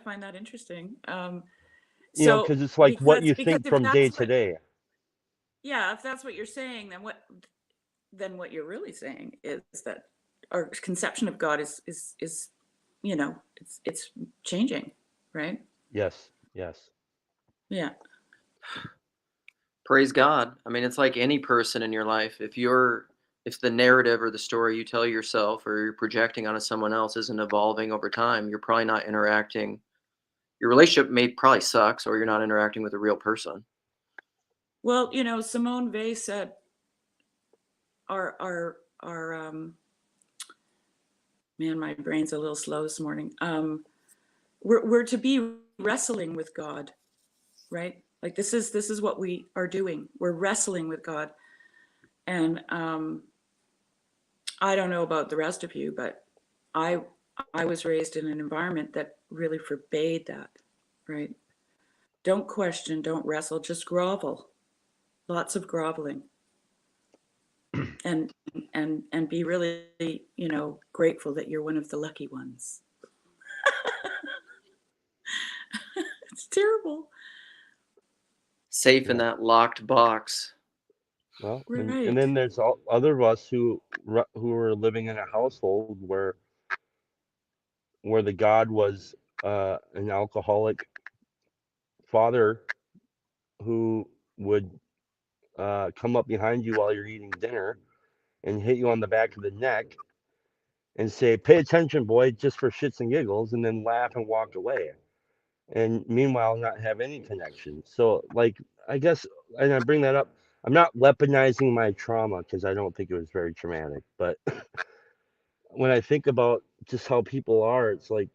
find that interesting. Because it's like what you think from day to day. Yeah, if that's what you're saying, then what you're really saying is that our conception of God is it's changing, right? Yes. Yeah. Praise God. I mean, it's like any person in your life. If the narrative or the story you tell yourself or you're projecting onto someone else isn't evolving over time, you're probably not interacting. Your relationship probably sucks, or you're not interacting with a real person. Well, Simone Weil said our man, my brain's a little slow this morning. We're to be wrestling with God, right? Like this is what we are doing. We're wrestling with God. And I don't know about the rest of you, but I was raised in an environment that really forbade that, right? Don't question, don't wrestle, just grovel, lots of groveling, and be really, grateful that you're one of the lucky ones. It's terrible. Safe in that locked box. Well, Right. and then there's all other of us who are living in a household where the God was an alcoholic father who would come up behind you while you're eating dinner and hit you on the back of the neck and say, "Pay attention, boy," just for shits and giggles, and then laugh and walk away. And meanwhile, not have any connection. So, like, I guess, and I bring that up, I'm not weaponizing my trauma because I don't think it was very traumatic. But when I think about just how people are, it's like,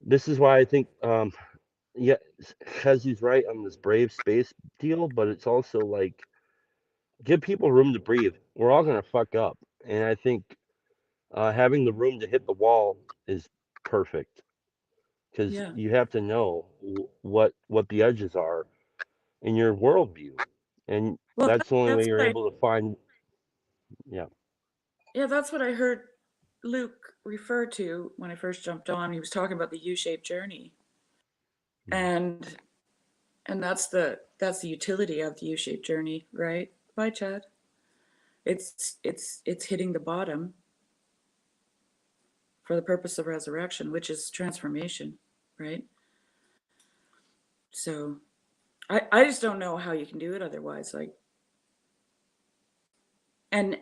this is why I think, yeah, He's right on this brave space deal, but it's also like, give people room to breathe. We're all gonna fuck up, and I think having the room to hit the wall is perfect because Yeah. you have to know what the edges are in your worldview, and Well, that's the only way that's you're what able to find. Yeah. Yeah, that's what I heard Luke refer to when I first jumped on. He was talking about the U-shaped journey, and that's the utility of the U-shaped journey, right? Bye, Chad. It's hitting the bottom for the purpose of resurrection, which is transformation, right? So I just don't know how you can do it otherwise. Like, and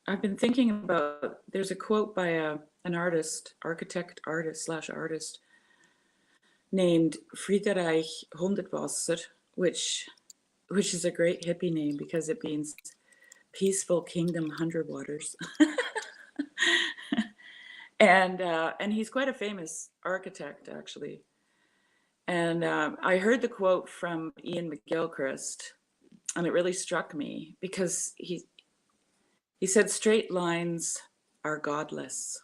I've been thinking about, there's a quote by an architect named Friedrich Hundertwasser, which is a great hippie name because it means peaceful kingdom 100 waters. And he's quite a famous architect, actually. And I heard the quote from Ian McGilchrist, and it really struck me because he said straight lines are godless.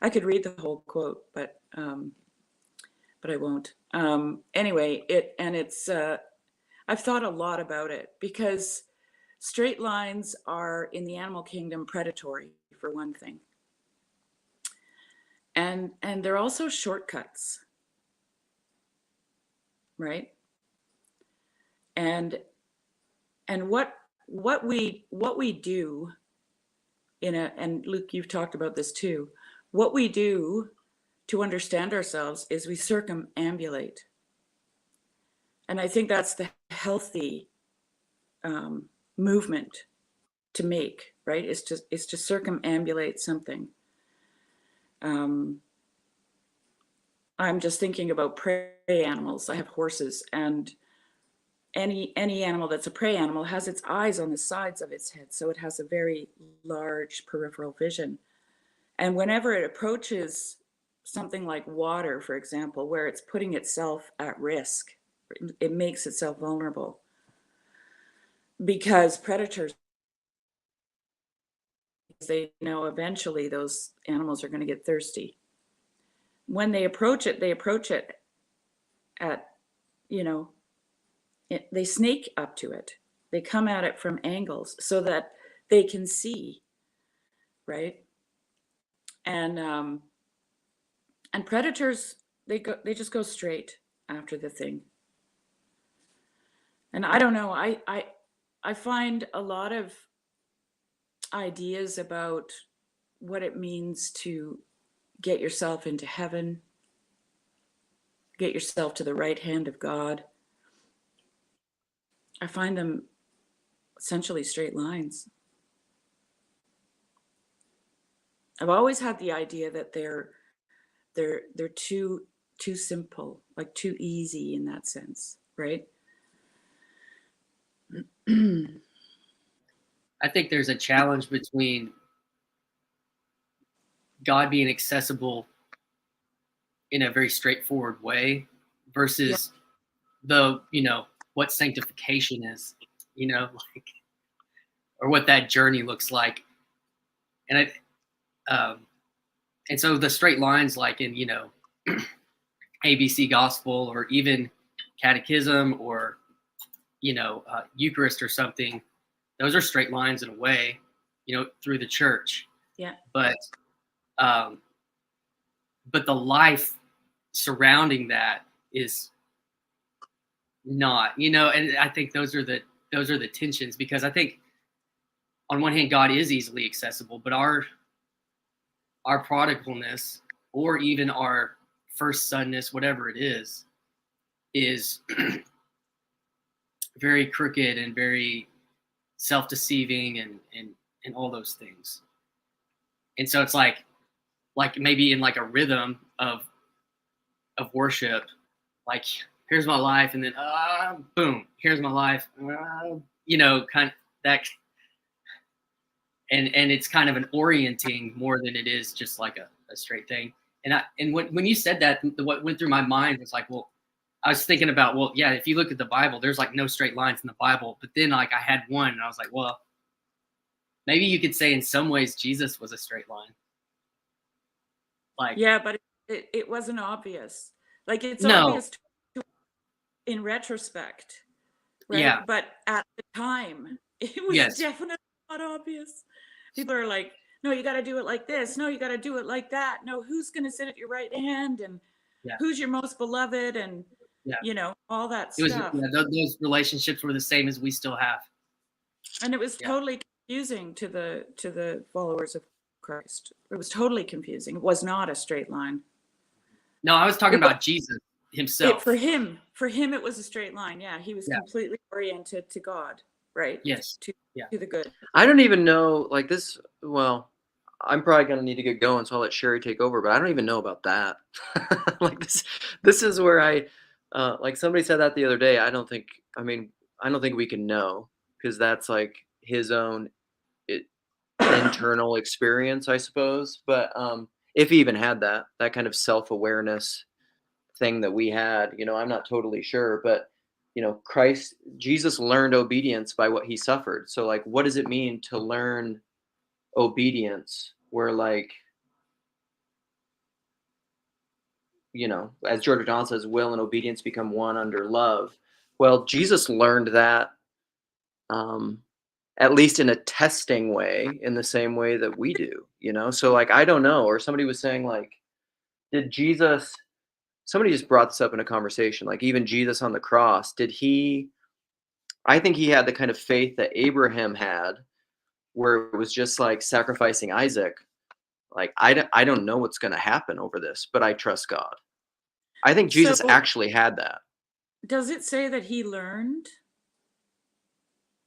I could read the whole quote, but I won't. Anyway, I've thought a lot about it because straight lines are, in the animal kingdom, predatory, for one thing. And they're also shortcuts, right? And what we do and Luke, you've talked about this too, what we do to understand ourselves is we circumambulate. And I think that's the healthy movement to make, right? Is to circumambulate something. I'm just thinking about prey animals. I have horses, and any animal that's a prey animal has its eyes on the sides of its head, so it has a very large peripheral vision. And whenever it approaches something like water, for example, where it's putting itself at risk, it makes itself vulnerable because predators, they know eventually those animals are going to get thirsty. When they approach it at, they snake up to it. They come at it from angles so that they can see, right? And predators, they just go straight after the thing. And I don't know, I find a lot of ideas about what it means to get yourself into heaven, get yourself to the right hand of God. I find them essentially straight lines. I've always had the idea that they're too simple, like too easy in that sense, right? I think there's a challenge between God being accessible in a very straightforward way versus what sanctification is, or what that journey looks like. And so the straight lines, like in, ABC gospel or even catechism or, Eucharist or something, those are straight lines in a way, through the church. Yeah. But the life surrounding that is not, and I think those are the tensions, because I think on one hand, God is easily accessible, but our prodigalness, or even our first sonness, whatever it is very crooked and very self-deceiving and all those things. And so it's like maybe in like a rhythm of worship, like here's my life, and then boom, here's my life, kind of that. And it's kind of an orienting more than it is just like a straight thing. And when you said that, what went through my mind was like, well, I was thinking about, well, yeah, if you look at the Bible, there's like no straight lines in the Bible. But then like I had one, and I was like, well, maybe you could say in some ways Jesus was a straight line. Like, yeah, but it wasn't obvious. Like it's No. obvious in retrospect, right? Yeah. But at the time, it was Yes. definitely not obvious. People are like, no, you got to do it like this. No, you got to do it like that. No, who's going to sit at your right hand, and who's your most beloved, and all that stuff. Those relationships were the same as we still have. And it was totally confusing to the followers of Christ. It was totally confusing. It was not a straight line. No, I was talking about Jesus himself. For him, it was a straight line. Yeah, he was completely oriented to God, right? Yes. To the good. I don't even know, like this, well, I'm probably going to need to get going, so I'll let Sherry take over, but I don't even know about that. Like this is where I, like somebody said that the other day. I don't think we can know, because that's like his own internal experience, I suppose. But if he even had that kind of self-awareness thing that we had, I'm not totally sure. But Jesus learned obedience by what he suffered. So like, what does it mean to learn obedience, where like, as George Don says, will and obedience become one under love? Well, Jesus learned that at least in a testing way, in the same way that we do, so like, I don't know. Or somebody was saying like, somebody just brought this up in a conversation, like even Jesus on the cross, I think he had the kind of faith that Abraham had, where it was just like sacrificing Isaac. Like, I don't know what's going to happen over this, but I trust God. I think Jesus actually had that. Does it say that he learned?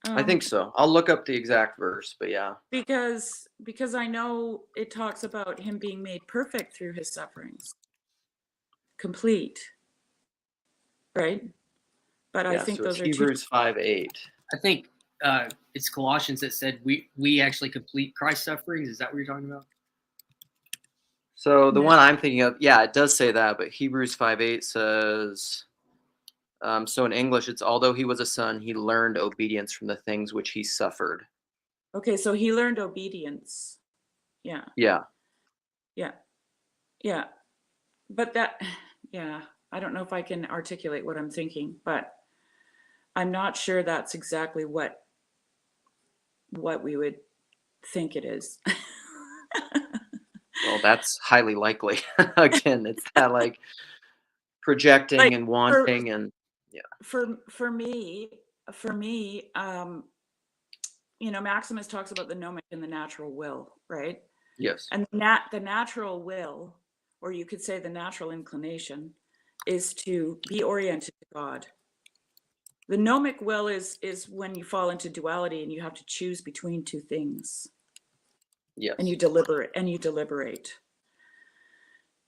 I think so. I'll look up the exact verse, but yeah. Because I know it talks about him being made perfect through his sufferings. Complete. Right? But I think so those are Hebrews 5:8. I think it's Colossians that said we actually complete Christ's sufferings. Is that what you're talking about? So the one I'm thinking of, it does say that, but Hebrews 5:8 says, so in English, it's although he was a son, he learned obedience from the things which he suffered. Okay, so he learned obedience. Yeah. Yeah. Yeah. Yeah. But that, I don't know if I can articulate what I'm thinking, but I'm not sure that's exactly what we would think it is. Well, that's highly likely. Again, it's that like projecting like, and wanting for me, Maximus talks about the gnomic and the natural will, right? Yes. And the natural will, or you could say the natural inclination, is to be oriented to God. The gnomic will is when you fall into duality and you have to choose between two things. Yes. And you deliberate.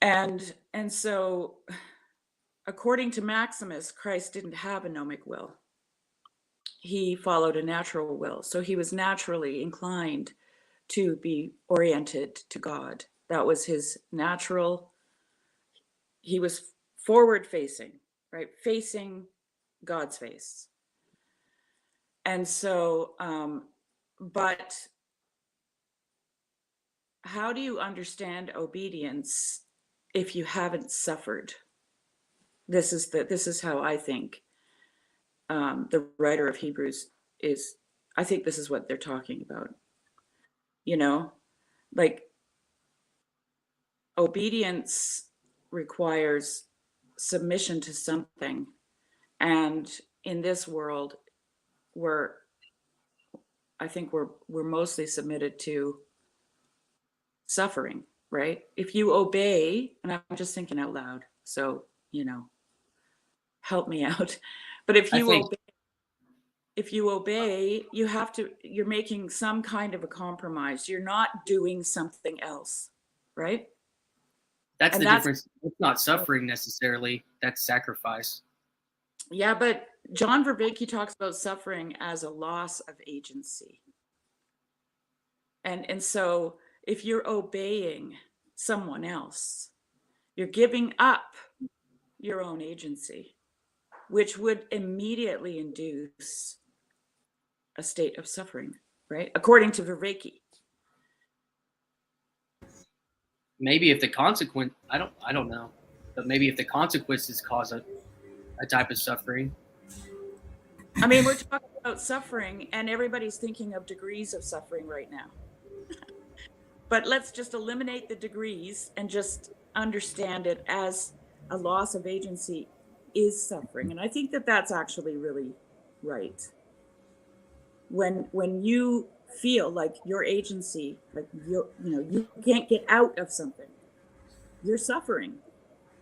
And so, according to Maximus, Christ didn't have a gnomic will. He followed a natural will. So he was naturally inclined to be oriented to God. That was his natural. He was forward facing, right? Facing God's face. And so, but how do you understand obedience if you haven't suffered. This is how I think the writer of Hebrews is. I think this is what they're talking about. Like obedience requires submission to something. And in this world, I think we're mostly submitted to suffering, right? If you obey, and I'm just thinking out loud, so help me out. But if you obey, you're making some kind of a compromise. You're not doing something else, right? That's the difference. It's not suffering necessarily. That's sacrifice. Yeah, but John Vervaeke talks about suffering as a loss of agency. And so if you're obeying someone else, you're giving up your own agency, which would immediately induce a state of suffering, right? According to Vervaeke. Maybe if the consequence, I don't know, but maybe if the consequences cause a type of suffering. I mean, we're talking about suffering, and everybody's thinking of degrees of suffering right now. But let's just eliminate the degrees and just understand it as a loss of agency is suffering. And I think that that's actually really right. When you feel like your agency, like you can't get out of something, you're suffering.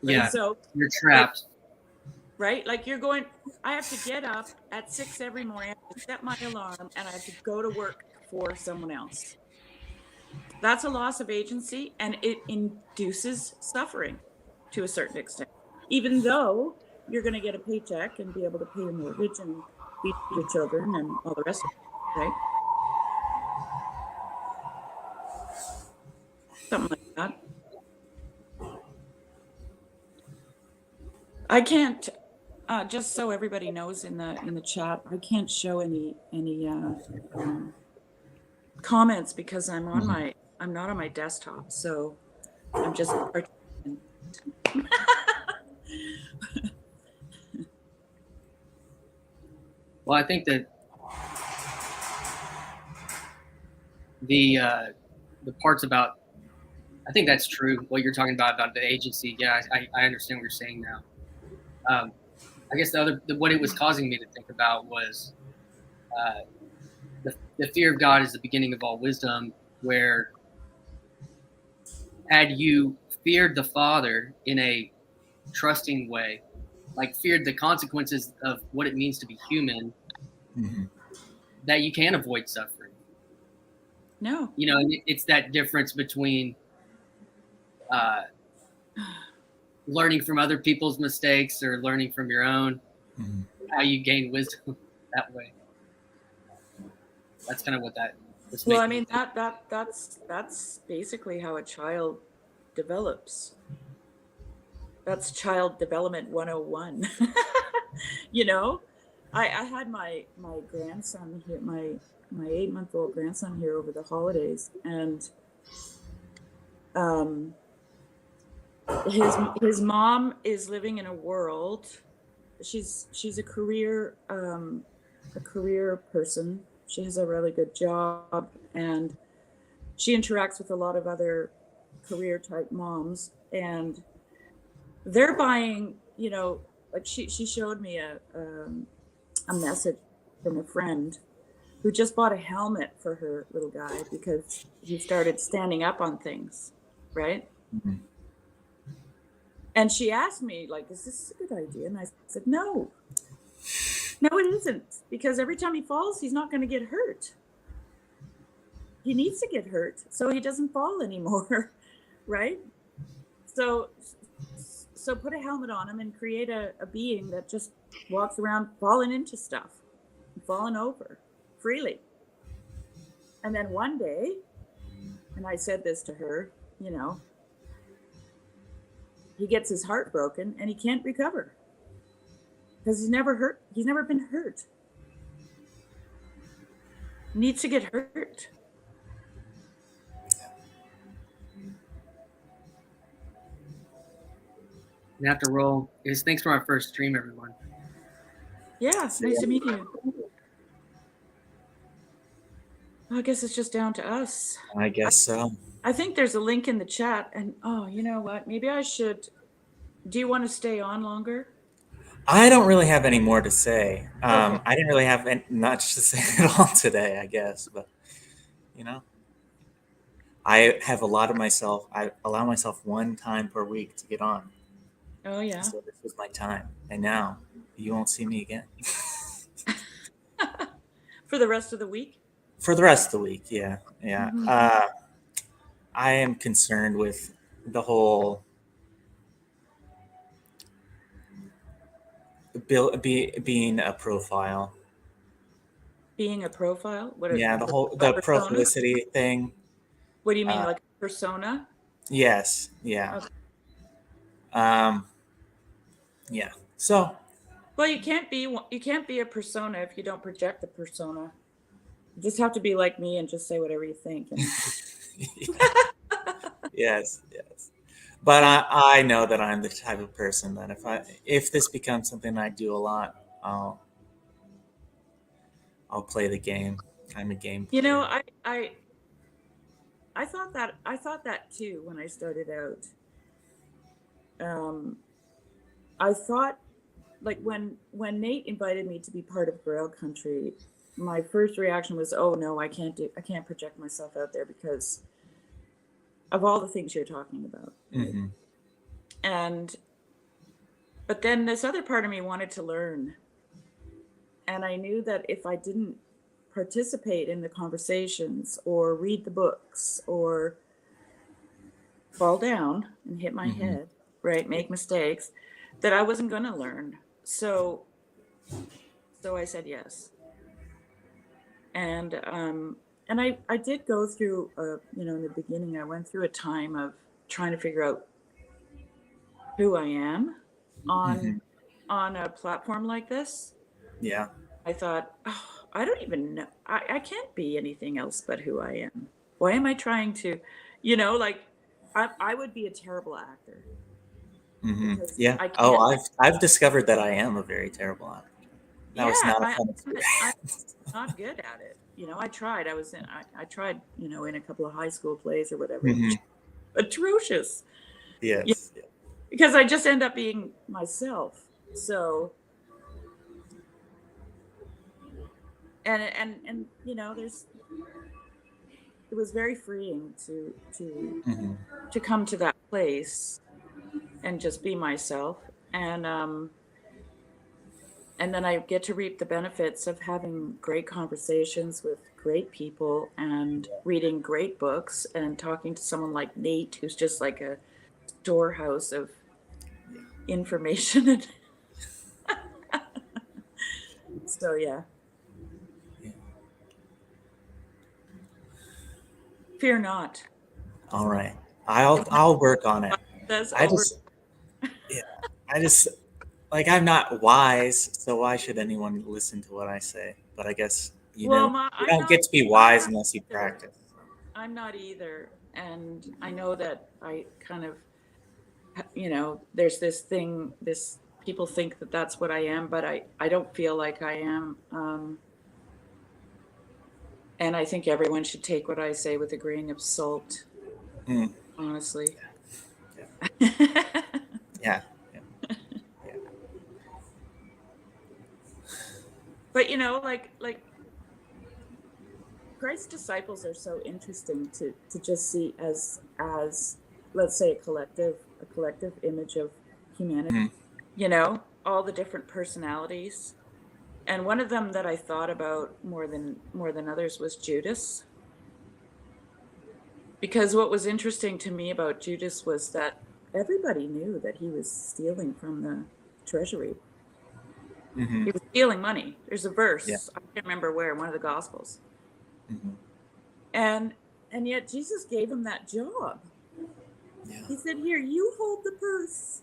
Right? Yeah, so you're trapped. Right? Like you're going, I have to get up at 6 every morning, I have to set my alarm, and I have to go to work for someone else. That's a loss of agency, and it induces suffering to a certain extent. Even though you're going to get a paycheck and be able to pay your mortgage and feed your children and all the rest of it, right? Something like that. I can't, just so everybody knows in the chat, I can't show any comments because I'm not on my desktop, so I'm just. Well, I think that the parts about, I think that's true. What you're talking about the agency. Yeah, I understand what you're saying now. I guess what it was causing me to think about was the fear of God is the beginning of all wisdom, where had you feared the Father in a trusting way, like feared the consequences of what it means to be human, that you can avoid suffering. No. It's that difference between learning from other people's mistakes or learning from your own, how you gain wisdom that way. That's kind of what that was. Well, I mean, that's basically how a child develops. That's child development 101. I had my grandson here, my 8-month-old grandson here over the holidays, and his mom is living in a world. She's a career person. She has a really good job, and she interacts with a lot of other career type moms, and they're buying, like she showed me a message from a friend who just bought a helmet for her little guy because he started standing up on things, right? And she asked me, like, is this a good idea? And I said, no, it isn't, because every time he falls, he's not going to get hurt. He needs to get hurt so he doesn't fall anymore, right? So put a helmet on him and create a being that just walks around falling into stuff, falling over freely. And then one day, and I said this to her, he gets his heart broken and he can't recover because he's never been hurt. He needs to get hurt. gonna have to roll. Thanks for our first stream, everyone. Yeah, nice to meet you. Well, I guess it's just down to us. I guess so. I think there's a link in the chat, and oh, you know what? Maybe I should. Do you want to stay on longer? I don't really have any more to say. Okay. I didn't really have much to say at all today, I guess, but you know, I have a lot of myself. I allow myself one time per week to get on. Oh yeah. So this was my time, and now you won't see me again. For the rest of the week? For the rest of the week, yeah. Mhm. I am concerned with the whole being a profile. Being a profile? What? Yeah, the persona? profilicity thing. What do you mean, like a persona? Yes. Yeah. Okay. Yeah. So. Well, you can't be a persona if you don't project a persona. You just have to be like me and just say whatever you think. Yes. But I know that I'm the type of person that if this becomes something I do a lot, I'll play the game. I'm a game player. You know, I thought that too when I started out. I thought, like when Nate invited me to be part of Grail Country, my first reaction was, oh no, I can't project myself out there because of all the things you're talking about. Mm-hmm. But then this other part of me wanted to learn. And I knew that if I didn't participate in the conversations or read the books or fall down and hit my head, right, make mistakes, that I wasn't going to learn. So I said yes. And I did go through, in the beginning, I went through a time of trying to figure out who I am on a platform like this. Yeah. I thought, oh, I don't even know. I can't be anything else but who I am. Why am I trying to, I would be a terrible actor. Mm-hmm. Yeah. I've discovered that I am a very terrible actor. That was not a fun experience. I'm not good at it. I tried. I tried, in a couple of high school plays or whatever. Mm-hmm. Atrocious. Yes. Because I just end up being myself. So, and it was very freeing to come to that place and just be myself. And then I get to reap the benefits of having great conversations with great people and reading great books and talking to someone like Nate, who's just like a storehouse of information. So, yeah. Fear not. All right. I'll work on it. I just like, I'm not wise, so why should anyone listen to what I say? But I guess you don't get to be wise unless you practice. I'm not either, and I know that I kind of, there's this thing. People think that that's what I am, but I don't feel like I am. And I think everyone should take what I say with a grain of salt. Honestly. Yeah. But like Christ's disciples are so interesting to just see as let's say a collective image of humanity. All the different personalities. And one of them that I thought about more than others was Judas. Because what was interesting to me about Judas was that everybody knew that he was stealing from the treasury. He was stealing money. There's a verse, I can't remember where, in one of the Gospels. And yet Jesus gave him that job. Yeah. He said, here, you hold the purse.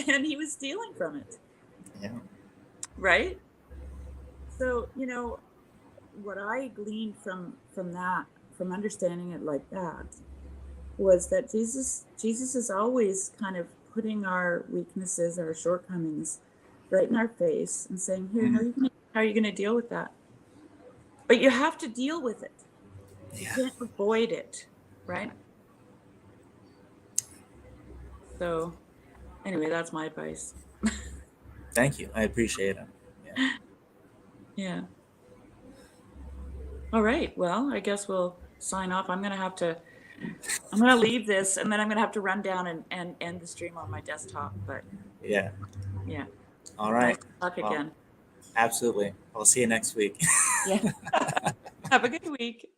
And he was stealing from it. Yeah. Right? So, what I gleaned from that, from understanding it like that, was that Jesus is always kind of putting our weaknesses, our shortcomings right in our face and saying, here, how are you going to deal with that? But you have to deal with it. You can't avoid it, right? So anyway, that's my advice. Thank you. I appreciate it. Yeah. All right. Well, I guess we'll sign off. I'm going to leave this, and then I'm going to have to run down and end the stream on my desktop. But yeah. All Nice right. to talk again. Absolutely. I'll see you next week. Yeah. Have a good week.